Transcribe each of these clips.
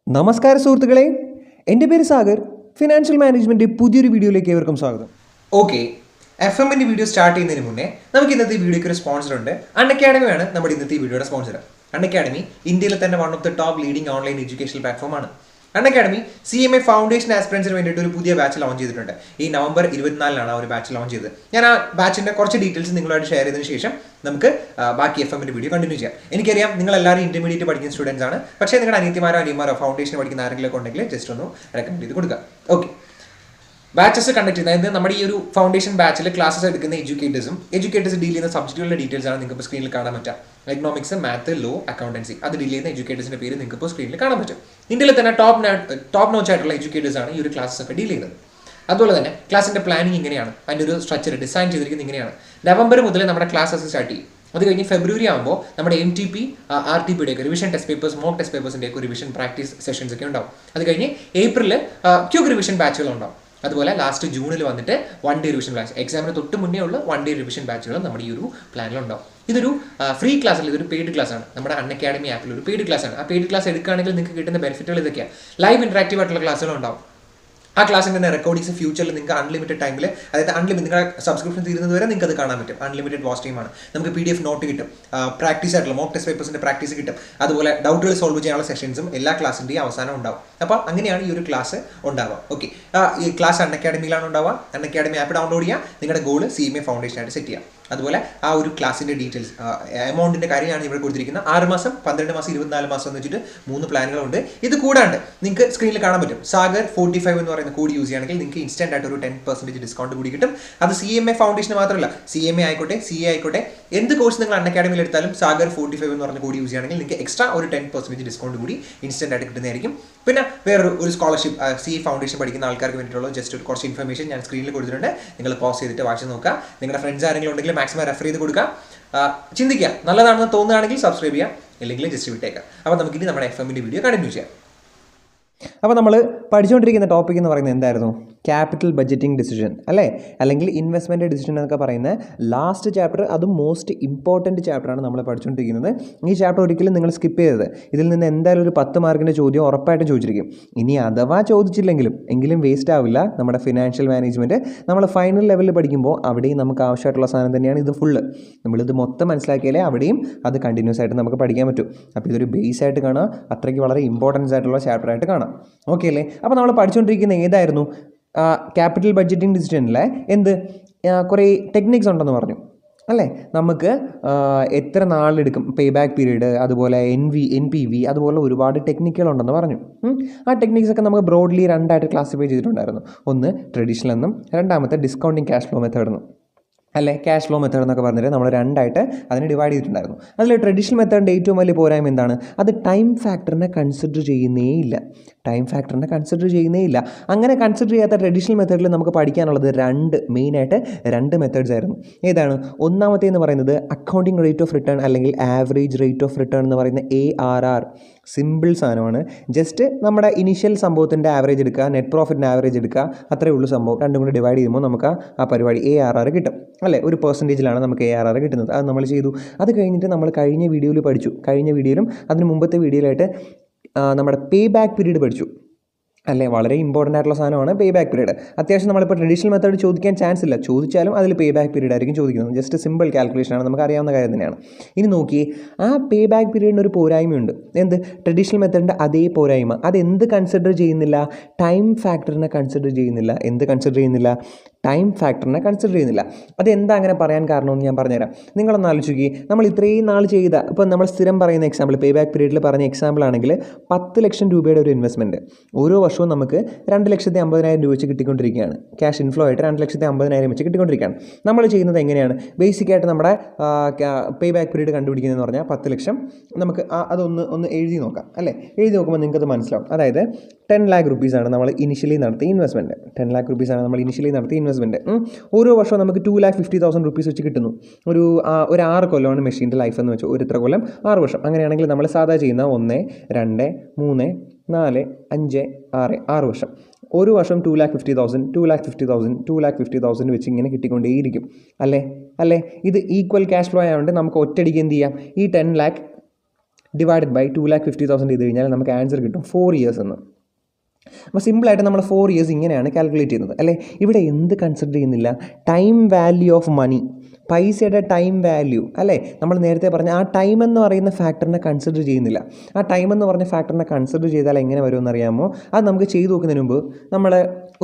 നമസ്കാര സുഹൃത്തുക്കളെ, എൻ്റെ പേര് സാഗർ. ഫിനാൻഷ്യൽ മാനേജ്മെൻറ്റ് പുതിയൊരു വീഡിയോയിലേക്ക് ഏവർക്കും സ്വാഗതം. ഓക്കെ, എഫ്എമ്മിൻ്റെ വീഡിയോ സ്റ്റാർട്ട് ചെയ്യുന്നതിന് മുന്നേ നമുക്ക് ഇന്നത്തെ വീഡിയോയ്ക്ക് ഒരു സ്പോൺസർ ഉണ്ട്. അൺഅക്കാഡമിയാണ് നമ്മുടെ ഇന്നത്തെ വീഡിയോയുടെ സ്പോൺസർ. അൺഅക്കാഡമി ഇന്ത്യയിലെ തന്നെ one of the top leading online education പ്ലാറ്റ്ഫോമാണ്. അൺഅക്കാഡമി CMA ഫൗണ്ടേഷൻ ആസ്പിറൻസിന് വേണ്ടിയിട്ട് ഒരു പുതിയ ബാച്ച് ലോഞ്ച് ചെയ്തിട്ടുണ്ട്. ഈ നവംബർ 24 ആ ഒരു ബാച്ച് ലോഞ്ച് ചെയ്തത്. ഞാൻ ആ ബാച്ചിൻ്റെ കുറച്ച് ഡീറ്റെയിൽസ് നിങ്ങളുമായിട്ട് ഷെയർ ചെയ്തതിന് ശേഷം നമുക്ക് ബാക്കി എഫ്എമ്മിൻ്റെ വീഡിയോ കണ്ടിന്യൂ ചെയ്യാം. എനിക്കറിയാം നിങ്ങൾ എല്ലാവരും ഇന്റർമീഡിയറ്റ് പഠിക്കുന്ന സ്റ്റുഡൻസ് ആണ്. പക്ഷേ നിങ്ങളുടെ അനിയന്മാരോ ഫൗണ്ടേഷൻ പഠിക്കുന്ന ആരെങ്കിലും ഉണ്ടെങ്കിൽ ജസ്റ്റ് ഒന്ന് റെക്കമെൻഡ് ചെയ്ത് കൊടുക്കുക. ഓക്കെ, ബാച്ചസ് കണ്ടക്ട് ചെയ്യുന്നത്, അതായത് നമ്മുടെ ഈ ഒരു ഫൗണ്ടേഷൻ ബാച്ചിൽ ക്ലാസ്സസ് എടുക്കുന്ന എഡ്യൂക്കേറ്റേഴ്സ് ഡീൽ ചെയ്യുന്ന സബ്ജക്റ്റുകളുടെ ഡീറ്റെയിൽസ് ആണ് നിങ്ങൾക്ക് ഇപ്പോൾ സ്ക്രീനിൽ കാണാൻ പറ്റുക. എക്കണോമിക്സ്, മാത്ത്, ലോ, അക്കൗണ്ടൻസി അത് ഡീൽ ചെയ്യുന്ന എഡ്യൂക്കേറ്റേഴ്സിന്റെ പേര് നിങ്ങൾക്ക് ഇപ്പോൾ സ്ക്രീനിൽ കാണാൻ പറ്റും. ഇന്ത്യയിൽ തന്നെ ടോപ്പ് നോച്ച് ആയിട്ടുള്ള എഡ്യൂക്കേറ്റേഴ്സ് ആണ് ഈ ഒരു ക്ലാസ്സസ് ഒക്കെ ഡീൽ ചെയ്യുന്നത്. അതുപോലെ തന്നെ ക്ലാസിന്റെ പ്ലാനിങ് ഇങ്ങനെയാണ്, അതിൻ്റെ ഒരു സ്ട്രക്ചർ ഡിസൈൻ ചെയ്തിരിക്കുന്നത് ഇങ്ങനെയാണ്. നവംബർ മുതൽ നമ്മുടെ ക്ലാസ്സസ് സ്റ്റാർട്ട് ചെയ്യും. അത് കഴിഞ്ഞ് ഫെബ്രുവരി ആകുമ്പോൾ നമ്മുടെ MTP, RTPയുടെ ഒക്കെ revision test papers, mock test പേപ്പേഴ്സിൻ്റെ ഒക്കെ റിവിഷൻ പ്രാക്ടീസ് സെഷൻസ് ഒക്കെ ഉണ്ടാവും. അത് കഴിഞ്ഞ് ഏപ്രിൽ ക്യൂക്ക് റിവിഷൻ ബാച്ചുകൾ ഉണ്ടാവും. അതുപോലെ ലാസ്റ്റ് ജൂണിൽ വന്നിട്ട് 1 ഡേ റിവിഷൻ ബാച്ച്, എക്സാമിന് തൊട്ട് മുന്നേ ഉള്ള 1 ഡേ റിവിഷൻ ബാച്ചുകൾ നമ്മുടെ ഈ ഒരു പ്ലാനിലുണ്ടാവും. ഇതൊരു ഫ്രീ ക്ലാസ് അല്ല, ഇതൊരു പെയ്ഡ് ക്ലാസ് ആണ്. നമ്മുടെ അൺഅക്കാഡമി ആപ്പിൽ ഒരു പെയ്ഡ് ക്ലാസ് ആണ്. ആ പെയ്ഡ് ക്ലാസ് എടുക്കുകയാണെങ്കിൽ നിങ്ങൾക്ക് കിട്ടുന്ന ബെനിഫിറ്റുകൾ ഇതൊക്കെയാണ്. ലൈവ് ഇന്ററാക്റ്റീവ് ആയിട്ടുള്ള ക്ലാസ്സുകൾ ഉണ്ടാവും. ആ ക്ലാസ്സിൻ്റെ തന്നെ റെക്കോർഡിങ്സ് ഫ്യൂച്ചറിൽ നിങ്ങൾക്ക് അൺലിമിറ്റഡ് ടൈമിൽ, അതായത് നിങ്ങളുടെ സബ്സ്ക്രിപ്ഷൻ തീരുന്നത് വരെ നിങ്ങൾക്ക് അത് കാണാൻ പറ്റും. അൺലിമിറ്റഡ് വാച്ച് ടൈമാണ്. നമുക്ക് PDF നോട്ട് കിട്ടും, പ്രാക്ടീസ് ആയിട്ടുള്ള മോക്ക് ടെസ്റ്റ് പേപ്പേഴ്സിൻ്റെ പ്രാക്ടീസ് കിട്ടും. അതുപോലെ ഡൗട്ടുകൾ സോൾവ് ചെയ്യാനുള്ള സെഷൻസും എല്ലാ ക്ലാസ്സിൻ്റെയും അവസാനം ഉണ്ടാവും. അപ്പോൾ അങ്ങനെയാണ് ഈ ഒരു ക്ലാസ് ഉണ്ടാവുക. ഓക്കെ, ഈ ക്ലാസ് അൺഅക്കാഡമിയിലാണ് ഉണ്ടാവുക. അൺഅക്കാഡമി ആപ്പ് ഡൗൺലോഡ് ചെയ്യുക, നിങ്ങളുടെ ഗോൾ CMA ഫൗണ്ടേഷൻ ആയിട്ട് സെറ്റ് ചെയ്യുക. അതുപോലെ ആ ഒരു ക്ലാസിൻ്റെ ഡീറ്റെയിൽസ്, എമൗണ്ടിൻ്റെ കാര്യമാണ് ഇവിടെ കൊടുത്തിരിക്കുന്നത്. 6 മാസം, 12 മാസം, 24 മാസം എന്ന് വെച്ചിട്ട് 3 പ്ലാനുകളുണ്ട്. ഇത് കൂടാണ്ട് നിങ്ങൾക്ക് സ്ക്രീനിൽ കാണാൻ പറ്റും സാഗർ 45 എന്ന് പറയുന്ന കോഡ് യൂസ് ചെയ്യുകയാണെങ്കിൽ നിങ്ങൾക്ക് ഇൻസ്റ്റന്റ് ആയിട്ട് ഒരു 10% ഡിസ്കൗണ്ട് കൂടി കിട്ടും. അത് CMA ഫൗണ്ടേഷൻ മാത്രമല്ല, CMA ആയിക്കോട്ടെ, CA ആയിക്കോട്ടെ, എന്ത് കോഴ്സ് നിങ്ങൾ അൺഅക്കാഡമിയിൽ എടുത്താലും സാഗർ 45 എന്ന് പറഞ്ഞ കോഡ് യൂസ് ചെയ്യുകയാണെങ്കിൽ നിങ്ങൾക്ക് എക്സ്ട്രാ ഒരു 10% ഡിസ്കൗണ്ട് കൂടി ഇൻസ്റ്റന്റ് ആയിട്ട് കിട്ടുന്നതായിരിക്കും. പിന്നെ വേറൊരു സ്കോളർഷിപ്പ് CA ഫൗണ്ടേഷൻ പഠിക്കുന്ന ആൾക്കാർക്ക് വേണ്ടിയിട്ടുള്ള ജസ്റ്റ് ഒരു കുറച്ച് ഇൻഫർമേഷൻ ഞാൻ സ്ക്രീനിൽ കൊടുത്തിട്ടുണ്ട്. നിങ്ങൾ പോസ് ചെയ്തിട്ട് വായിച്ച് നോക്കുക. നിങ്ങളുടെ ഫ്രണ്ട്സ് ആരെങ്കിലും ഉണ്ടെങ്കിൽ മാക്സിമം റെഫർ ചെയ്ത് കൊടുക്കുക. ചിന്തിക്കുക, നല്ലതാണെന്ന് തോന്നുകയാണെങ്കിൽ സബ്സ്ക്രൈബ് ചെയ്യാം, ഇല്ലെങ്കിൽ ജസ്റ്റ് വിട്ടേക്കാം. അപ്പോൾ നമുക്കിനി നമ്മുടെ എഫ്എമ്മിൻ്റെ വീഡിയോ കണ്ടിന്യൂ ചെയ്യാം. അപ്പോൾ നമ്മൾ പഠിച്ചുകൊണ്ടിരിക്കുന്ന ടോപ്പിക് എന്ന് പറയുന്നത് എന്തായിരുന്നു? ക്യാപിറ്റൽ ബഡ്ജറ്റിംഗ് ഡിസിഷൻ അല്ലേ, അല്ലെങ്കിൽ ഇൻവെസ്റ്റ്മെൻറ്റ് ഡിസിഷൻ എന്നൊക്കെ പറയുന്ന ലാസ്റ്റ് ചാപ്റ്റർ. അതും മോസ്റ്റ് ഇമ്പോർട്ടൻറ്റ് ചാപ്റ്ററാണ് നമ്മൾ പഠിച്ചുകൊണ്ടിരിക്കുന്നത്. ഈ ചാപ്റ്റർ ഒരിക്കലും നിങ്ങൾ സ്കിപ്പ് ചെയ്തത്. ഇതിൽ നിന്ന് എന്തായാലും ഒരു 10 മാർക്കിൻ്റെ ചോദ്യം ഉറപ്പായിട്ടും ചോദിച്ചിരിക്കും. ഇനി അഥവാ എങ്കിലും വേസ്റ്റ് ആവില്ല. നമ്മുടെ ഫിനാൻഷ്യൽ മാനേജ്മെൻറ്റ് നമ്മൾ ഫൈനൽ ലെവലിൽ പഠിക്കുമ്പോൾ അവിടെയും നമുക്ക് ആവശ്യമായിട്ടുള്ള സാധനം തന്നെയാണ് ഇത് ഫുള്ള്. നമ്മളിത് മൊത്തം മനസ്സിലാക്കിയാലേ അവിടെയും അത് കണ്ടിന്യൂസ് ആയിട്ട് നമുക്ക് പഠിക്കാൻ പറ്റും. അപ്പോൾ ഇതൊരു ബേസ് ആയിട്ട് കാണാം, അത്രയ്ക്ക് വളരെ ഇമ്പോർട്ടൻസ് ആയിട്ടുള്ള ചാപ്റ്ററായിട്ട് കാണാം. ഓക്കെ അല്ലേ? അപ്പോൾ നമ്മൾ പഠിച്ചുകൊണ്ടിരിക്കുന്ന ഏതായിരുന്നു? ക്യാപിറ്റൽ ബഡ്ജറ്റിംഗ് ഡിസിഷനിലെ കുറേ ടെക്നിക്സ് ഉണ്ടെന്ന് പറഞ്ഞു അല്ലേ. നമുക്ക് എത്ര നാളെടുക്കും, പേ ബാക്ക് പീരീഡ്, അതുപോലെ NPV, അതുപോലെ ഒരുപാട് ടെക്നിക്കുകളുണ്ടെന്ന് പറഞ്ഞു. ആ ടെക്നിക്സൊക്കെ നമുക്ക് ബ്രോഡ്ലി 2 ആയിട്ട് ക്ലാസിഫൈ ചെയ്തിട്ടുണ്ടായിരുന്നു. ഒന്ന് ട്രഡീഷണൽ എന്നും രണ്ടാമത്തെ ഡിസ്കൗണ്ടിങ് ക്യാഷ് ഫ്ലോ മെത്തേഡ് എന്നും അല്ലേ. ക്യാഷ് ഫ്ലോ മെത്തേഡ് എന്നൊക്കെ പറഞ്ഞിട്ട് നമ്മൾ 2 ആയിട്ട് അതിനെ ഡിവൈഡ് ചെയ്തിട്ടുണ്ടായിരുന്നു. അതിൽ ട്രഡീഷണൽ മെത്തേഡിൻ്റെ ഏറ്റവും വലിയ പോരായ്മ എന്താണ്? അത് ടൈം ഫാക്ടറിനെ കൺസിഡർ ചെയ്യുന്നേ ഇല്ല. അങ്ങനെ കൺസിഡർ ചെയ്യാത്ത ട്രഡീഷണൽ മെത്തേഡിൽ നമുക്ക് പഠിക്കാനുള്ളത് മെയിനായിട്ട് 2 മെത്തേഡ്സ് ആയിരുന്നു. ഏതാണ്? ഒന്നാമത്തേന്ന് പറയുന്നത് അക്കൗണ്ടിങ് റേറ്റ് ഓഫ് റിട്ടേൺ, അല്ലെങ്കിൽ ആവറേജ് റേറ്റ് ഓഫ് റിട്ടേൺ എന്ന് പറയുന്ന ARR. സിമ്പിൾ സാധനമാണ്. ജസ്റ്റ് നമ്മുടെ ഇനീഷ്യൽ സംഭവത്തിൻ്റെ ആവറേജ് എടുക്കുക, നെറ്റ് പ്രോഫിറ്റിൻ്റെ ആവറേജ് എടുക്കുക, അത്രയേ ഉള്ളൂ സംഭവം. രണ്ടും കൂടി ഡിവൈഡ് ചെയ്യുമ്പോൾ നമുക്ക് ആ പരിപാടി ARR കിട്ടും അല്ലേ. ഒരു പെർസെൻറ്റേജിലാണ് നമുക്ക് ARR കിട്ടുന്നത്. അത് നമ്മൾ ചെയ്തു. അത് കഴിഞ്ഞിട്ട് നമ്മൾ കഴിഞ്ഞ വീഡിയോയിൽ പഠിച്ചു. കഴിഞ്ഞ വീഡിയോയിലും അതിന് മുമ്പത്തെ വീഡിയോയിലായിട്ട് നമ്മുടെ പേ ബാക്ക് പീരീഡ് പഠിച്ചു അല്ലേ. വളരെ ഇമ്പോർട്ടൻ്റ് ആയിട്ടുള്ള സാധനമാണ് പേ ബാക്ക് പീരീഡ്. അത്യാവശ്യം നമ്മളിപ്പോൾ ട്രഡീഷണൽ മെത്തേഡ് ചോദിക്കാൻ ചാൻസ് ഇല്ല. ചോദിച്ചാലും അതിൽ പേ ബാക്ക് പീരീഡ് ആയിരിക്കും ചോദിക്കുന്നത്. ജസ്റ്റ് സിമ്പിൾ കാൽക്കുലേഷനാണ്, നമുക്ക് അറിയാവുന്ന കാര്യം തന്നെയാണ്. ഇനി നോക്കിയേ, ആ പേ ബാക്ക് പീരീഡിന് ഒരു പോരായ്മയുണ്ട്. എന്ത്? ട്രഡീഷണൽ മെത്തേഡിൻ്റെ അതേ പോരായ്മ. അതെന്ത് കൺസിഡർ ചെയ്യുന്നില്ല? ടൈം ഫാക്ടറിനെ കൺസിഡർ ചെയ്യുന്നില്ല. ടൈം ഫാക്ടറിനെ കൺസിഡർ ചെയ്യുന്നില്ല. അതെന്താ അങ്ങനെ പറയാൻ കാരണമെന്ന് ഞാൻ പറഞ്ഞുതരാം. നിങ്ങളൊന്ന് ആലോചിക്കുക. നമ്മൾ ഇത്രയും നാൾ ചെയ്ത, ഇപ്പോൾ നമ്മൾ സ്ഥിരം പറയുന്ന എക്സാമ്പിൾ, പേ ബാക്ക് പീരീഡിൽ പറഞ്ഞ എക്സാമ്പിൾ ആണെങ്കിൽ 10 ലക്ഷം രൂപയുടെ ഒരു ഇൻവെസ്റ്റ്മെൻറ്റ് ഓരോ വർഷവും നമുക്ക് 2,50,000 രൂപ വെച്ച് കിട്ടിക്കൊണ്ടിരിക്കുകയാണ്. ക്യാഷ് ഇൻഫ്ലോ ആയിട്ട് 2,50,000 വെച്ച് കിട്ടിക്കൊണ്ടിരിക്കുകയാണ്. നമ്മൾ ചെയ്യുന്നത് എങ്ങനെയാണ്? ബേസിക്കായിട്ട് നമ്മുടെ പേ ബാക്ക് പീരീഡ് കണ്ടുപിടിക്കുന്നതെന്ന് പറഞ്ഞാൽ 10 ലക്ഷം നമുക്ക് അതൊന്ന് എഴുതി നോക്കാം അല്ലേ. എഴുതി നോക്കുമ്പോൾ നിങ്ങൾക്കത് മനസ്സിലാവും. അതായത് 10 lakh rupees നമ്മൾ ഇനിഷ്യലി നടത്തിയ ഇൻവെസ്റ്റ്മെൻറ്റ്. 10 lakh rupees നമ്മൾ ഇനിഷ്യലി നടത്തിയ ഇൻവെസ്റ്റ്മെൻറ്റ്. ഓരോ വർഷവും നമുക്ക് 2,50,000 rupees വെച്ച് കിട്ടുന്നു. ഒരു 6 കൊല്ലമാണ് മെഷീൻ്റെ ലൈഫ് എന്ന് വെച്ചാൽ. ഒരു ഇത്ര കൊല്ലം 6 വർഷം. അങ്ങനെയാണെങ്കിൽ നമ്മൾ സാധാ ചെയ്യുന്ന 1, 2, 3, 4, 5, 6 വർഷം. ഒരു വർഷം 2,50,000 വെച്ച് ഇങ്ങനെ കിട്ടിക്കൊണ്ടേയിരിക്കും അല്ലേ. ഇത് ഈക്വൽ ക്യാഷ് ഫ്ലോ ആയതുകൊണ്ട് നമുക്ക് ഒറ്റയടിക്ക് എന്ത് ചെയ്യാം? ഈ 10 lakh ഡിവൈഡഡ് ബൈ 2,50,000 ചെയ്ത് കഴിഞ്ഞാൽ നമുക്ക് ആൻസർ കിട്ടും 4 years എന്ന്. അപ്പോൾ സിമ്പിളായിട്ട് നമ്മൾ 4 years ഇങ്ങനെയാണ് കാൽക്കുലേറ്റ് ചെയ്യുന്നത് അല്ലേ. ഇവിടെ എന്ത് കൺസിഡർ ചെയ്യുന്നില്ല? ടൈം വാല്യൂ ഓഫ് മണി, പൈസയുടെ ടൈം വാല്യൂ അല്ലേ. നമ്മൾ നേരത്തെ പറഞ്ഞ ആ ടൈം എന്ന് പറയുന്ന ഫാക്ടറിനെ കൺസിഡർ ചെയ്യുന്നില്ല. ആ ടൈം എന്ന് പറഞ്ഞ ഫാക്ടറിനെ കൺസിഡർ ചെയ്താൽ എങ്ങനെ വരുമെന്ന് അറിയാമോ? അത് നമുക്ക് ചെയ്തു നോക്കുന്നതിന് മുമ്പ് നമ്മൾ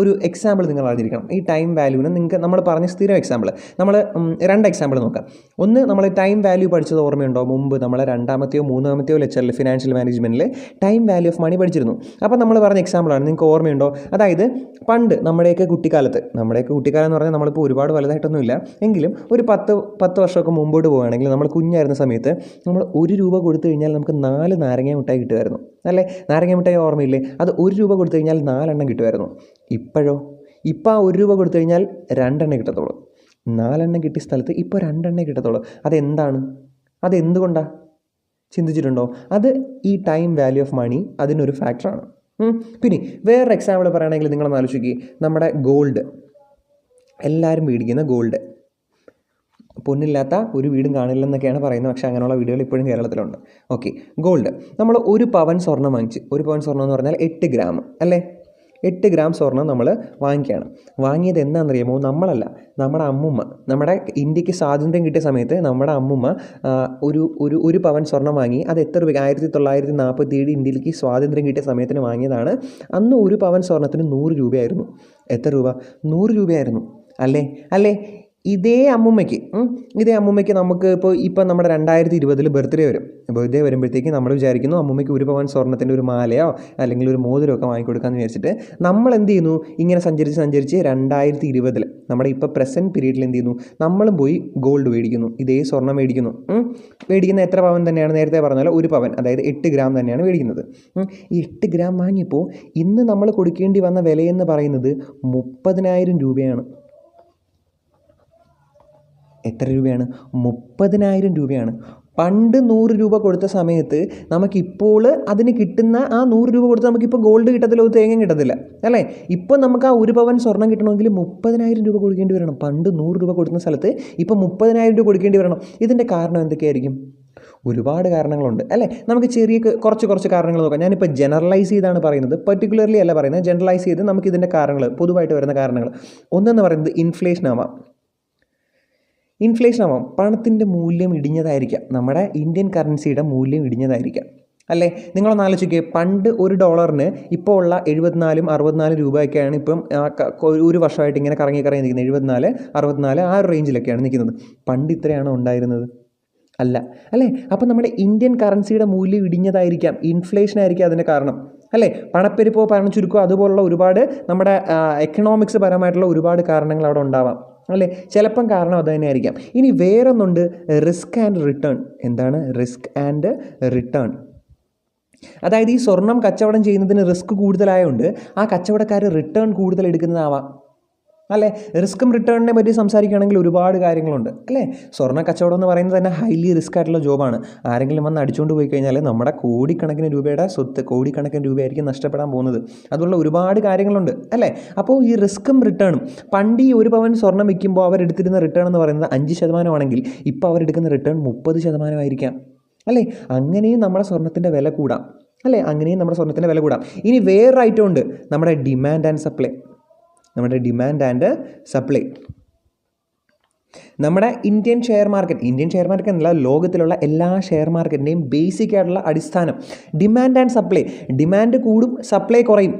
ഒരു എക്സാമ്പിൾ നിങ്ങൾ അറിഞ്ഞിരിക്കണം. ഈ ടൈം വാല്യൂവിന് നിങ്ങൾക്ക് നമ്മൾ പറഞ്ഞ സ്ഥിരം എക്സാമ്പിൾ നമ്മൾ 2 എക്സാമ്പിൾ നോക്കാം. ഒന്ന്, നമ്മൾ ടൈം വാല്യൂ പഠിച്ചത് ഓർമ്മയുണ്ടോ? മുമ്പ് നമ്മൾ 2ാമത്തെയോ 3ാമത്തെയോ ലെക്ചറിൽ ഫിനാൻഷ്യൽ മാനേജ്മെൻറ്റിൽ ടൈം വാല്യൂ ഓഫ് മണി പഠിച്ചിരുന്നു. അപ്പോൾ നമ്മൾ പറഞ്ഞ എക്സാമ്പിളാണ്, നിങ്ങൾക്ക് ഓർമ്മയുണ്ടോ? അതായത് പണ്ട് നമ്മുടെയൊക്കെ കുട്ടിക്കാലം എന്ന് പറഞ്ഞാൽ നമ്മളിപ്പോൾ ഒരുപാട് വലുതായിട്ടൊന്നുമില്ല എങ്കിലും ഒരു 10 വർഷമൊക്കെ മുമ്പോട്ട് പോവുകയാണെങ്കിൽ നമ്മൾ കുഞ്ഞായിരുന്ന സമയത്ത് നമ്മൾ 1 രൂപ കൊടുത്തു കഴിഞ്ഞാൽ നമുക്ക് 4 നാരങ്ങ മിഠായി കിട്ടുമായിരുന്നു അല്ലേ. നാരങ്ങ മിഠായി ഓർമ്മയില്ലേ? അത് 1 രൂപ കൊടുത്തു കഴിഞ്ഞാൽ 4 എണ്ണം കിട്ടുമായിരുന്നു. ഇപ്പോഴോ? ഇപ്പോൾ ആ 1 രൂപ കൊടുത്തു കഴിഞ്ഞാൽ 2 എണ്ണം കിട്ടത്തുള്ളൂ. 4 എണ്ണം കിട്ടിയ സ്ഥലത്ത് ഇപ്പോൾ 2 എണ്ണേ കിട്ടത്തുള്ളൂ. അതെന്താണ്? അതെന്തുകൊണ്ടാണ്? ചിന്തിച്ചിട്ടുണ്ടോ? അത് ഈ ടൈം വാല്യൂ ഓഫ് മണി അതിനൊരു ഫാക്ടറാണ്. പിന്നെ വേറൊരു എക്സാമ്പിൾ പറയുകയാണെങ്കിൽ നിങ്ങളൊന്ന് ആലോചിക്കുക. നമ്മുടെ ഗോൾഡ്, എല്ലാവരും മേടിക്കുന്ന ഗോൾഡ്, പൊന്നില്ലാത്ത ഒരു വീടും കാണില്ലെന്നൊക്കെയാണ് പറയുന്നത്. പക്ഷേ അങ്ങനെയുള്ള വീടുകൾ ഇപ്പോഴും കേരളത്തിലുണ്ട്. ഓക്കെ, ഗോൾഡ് നമ്മൾ 1 പവൻ സ്വർണ്ണം വാങ്ങിച്ച്, 1 പവൻ സ്വർണ്ണം എന്ന് പറഞ്ഞാൽ 8 ഗ്രാം അല്ലേ. 8 ഗ്രാം സ്വർണ്ണം നമ്മൾ വാങ്ങിക്കുകയാണ്. വാങ്ങിയത് എന്താണെന്നറിയാമോ? നമ്മളല്ല, നമ്മുടെ അമ്മുമ്മ. നമ്മുടെ ഇന്ത്യക്ക് സ്വാതന്ത്ര്യം കിട്ടിയ സമയത്ത് നമ്മുടെ അമ്മുമ്മ ഒരു പവൻ സ്വർണ്ണം വാങ്ങി. അത് എത്ര രൂപ? 1947 ഇന്ത്യയിലേക്ക് സ്വാതന്ത്ര്യം കിട്ടിയ സമയത്തിന് വാങ്ങിയതാണ്. അന്ന് 1 പവൻ സ്വർണ്ണത്തിന് 100 രൂപയായിരുന്നു. എത്ര രൂപ? 100 രൂപയായിരുന്നു അല്ലേ. ഇതേ അമ്മുമ്മയ്ക്ക് നമുക്ക് ഇപ്പോൾ നമ്മുടെ 2020 ബർത്ത്ഡേ വരുമ്പോഴത്തേക്ക് നമ്മൾ വിചാരിക്കുന്നു അമ്മുമ്മയ്ക്ക് 1 പവൻ സ്വർണ്ണത്തിൻ്റെ ഒരു മാലയോ അല്ലെങ്കിൽ ഒരു മോതിരമൊക്കെ വാങ്ങിക്കൊടുക്കാമെന്ന് വിചാരിച്ചിട്ട് നമ്മൾ എന്ത് ചെയ്യുന്നു? ഇങ്ങനെ സഞ്ചരിച്ച് 2020 നമ്മുടെ ഇപ്പോൾ പ്രസൻറ്റ് പീരീഡിൽ എന്ത് ചെയ്യുന്നു? നമ്മളും പോയി ഗോൾഡ് മേടിക്കുന്നു, ഇതേ സ്വർണ്ണം മേടിക്കുന്ന എത്ര പവൻ തന്നെയാണ്? നേരത്തെ പറഞ്ഞാൽ 1 പവൻ, അതായത് 8 ഗ്രാം തന്നെയാണ് മേടിക്കുന്നത്. ഈ 8 ഗ്രാം വാങ്ങിയപ്പോൾ ഇന്ന് നമ്മൾ കൊടുക്കേണ്ടി വന്ന വിലയെന്ന് പറയുന്നത് 30,000 രൂപയാണ്. എത്ര രൂപയാണ്? 30,000 രൂപയാണ്. പണ്ട് 100 രൂപ കൊടുത്ത സമയത്ത് നമുക്കിപ്പോൾ അതിന് കിട്ടുന്ന ആ 100 രൂപ കൊടുത്ത് നമുക്കിപ്പോൾ ഗോൾഡ് കിട്ടത്തില്ല, ഒരു തേങ്ങയും കിട്ടത്തില്ല അല്ലേ. ഇപ്പോൾ നമുക്ക് ആ 1 പവൻ സ്വർണ്ണം കിട്ടണമെങ്കിൽ 30,000 രൂപ കൊടുക്കേണ്ടി വരണം. പണ്ട് 100 രൂപ കൊടുക്കുന്ന സ്ഥലത്ത് ഇപ്പോൾ 30,000 രൂപ കൊടുക്കേണ്ടി വരണം. ഇതിൻ്റെ കാരണം എന്തൊക്കെയായിരിക്കും? ഒരുപാട് കാരണങ്ങളുണ്ട് അല്ലേ. നമുക്ക് കുറച്ച് കാരണങ്ങൾ നോക്കാം. ഞാനിപ്പോൾ ജനറലൈസ് ചെയ്താണ് പറയുന്നത്, പെർട്ടിക്കുലർലി അല്ല പറയുന്നത്. ജനറലൈസ് ചെയ്ത് നമുക്കിതിൻ്റെ കാരണങ്ങൾ, പൊതുവായിട്ട് വരുന്ന കാരണങ്ങൾ. ഒന്നെന്ന് പറയുന്നത് ഇൻഫ്ലേഷൻ ആവാം. പണത്തിൻ്റെ മൂല്യം ഇടിഞ്ഞതായിരിക്കാം. നമ്മുടെ ഇന്ത്യൻ കറൻസിയുടെ മൂല്യം ഇടിഞ്ഞതായിരിക്കാം അല്ലേ. നിങ്ങളൊന്ന് ആലോചിക്കുക. പണ്ട് $1 ഇപ്പോൾ ഉള്ള 74-64 രൂപയൊക്കെയാണ്. ഇപ്പം ഒരു വർഷമായിട്ട് ഇങ്ങനെ കറങ്ങി നിൽക്കുന്നത്. 74-64 ആ ഒരു റേഞ്ചിലൊക്കെയാണ് നിൽക്കുന്നത്. പണ്ട് ഇത്രയാണോ ഉണ്ടായിരുന്നത്? അല്ല അല്ലേ. അപ്പം നമ്മുടെ ഇന്ത്യൻ കറൻസിയുടെ മൂല്യം ഇടിഞ്ഞതായിരിക്കാം. ഇൻഫ്ലേഷൻ ആയിരിക്കും അതിൻ്റെ കാരണം അല്ലേ. പണപ്പെരുപ്പോ പണം ചുരുക്കോ അതുപോലുള്ള ഒരുപാട് നമ്മുടെ എക്കണോമിക്സ് പരമായിട്ടുള്ള ഒരുപാട് കാരണങ്ങൾ അവിടെ ഉണ്ടാവാം അല്ലേ. ചിലപ്പം കാരണം അത് തന്നെ ആയിരിക്കാം. ഇനി വേറൊന്നുണ്ട്, റിസ്ക് ആൻഡ് റിട്ടേൺ. എന്താണ് റിസ്ക് ആൻഡ് റിട്ടേൺ? അതായത് ഈ സ്വർണം കച്ചവടം ചെയ്യുന്നതിന് റിസ്ക് കൂടുതലായതുകൊണ്ട് ആ കച്ചവടക്കാർ റിട്ടേൺ കൂടുതൽ എടുക്കുന്നതാവാം അല്ലേ. റിസ്ക്കും റിട്ടേണിനെ പറ്റി സംസാരിക്കുകയാണെങ്കിൽ ഒരുപാട് കാര്യങ്ങളുണ്ട് അല്ലേ. സ്വർണ്ണ കച്ചവടം എന്ന് പറയുന്നത് തന്നെ ഹൈലി റിസ്ക് ആയിട്ടുള്ള ജോബാണ്. ആരെങ്കിലും വന്ന് അടിച്ചുകൊണ്ട് പോയി കഴിഞ്ഞാൽ നമ്മുടെ കോടിക്കണക്കിന് രൂപയുടെ സ്വത്ത്, കോടിക്കണക്കിന് രൂപയായിരിക്കും നഷ്ടപ്പെടാൻ പോകുന്നത്. അതുള്ള ഒരുപാട് കാര്യങ്ങളുണ്ട് അല്ലേ. അപ്പോൾ ഈ റിസ്ക്കും റിട്ടേണും, പണ്ട് ഈ 1 പവൻ സ്വർണ്ണം വിൽക്കുമ്പോൾ അവരെടുത്തിരുന്ന റിട്ടേൺ എന്ന് പറയുന്നത് 5% ആണെങ്കിൽ ഇപ്പോൾ അവരെടുക്കുന്ന റിട്ടേൺ 30% ആയിരിക്കാം അല്ലേ. അങ്ങനെയും നമ്മുടെ സ്വർണ്ണത്തിൻ്റെ വില കൂടാം അല്ലേ. ഇനി വേറൊരു ഐറ്റം ഉണ്ട്, നമ്മുടെ ഡിമാൻഡ് ആൻഡ് സപ്ലൈ. നമ്മുടെ ഇന്ത്യൻ ഷെയർ മാർക്കറ്റ് എന്നല്ല, ലോകത്തിലുള്ള എല്ലാ ഷെയർ മാർക്കറ്റിൻ്റെയും ബേസിക് ആയിട്ടുള്ള അടിസ്ഥാനം ഡിമാൻഡ് ആൻഡ് സപ്ലൈ. ഡിമാൻഡ് കൂടും, സപ്ലൈ കുറയും.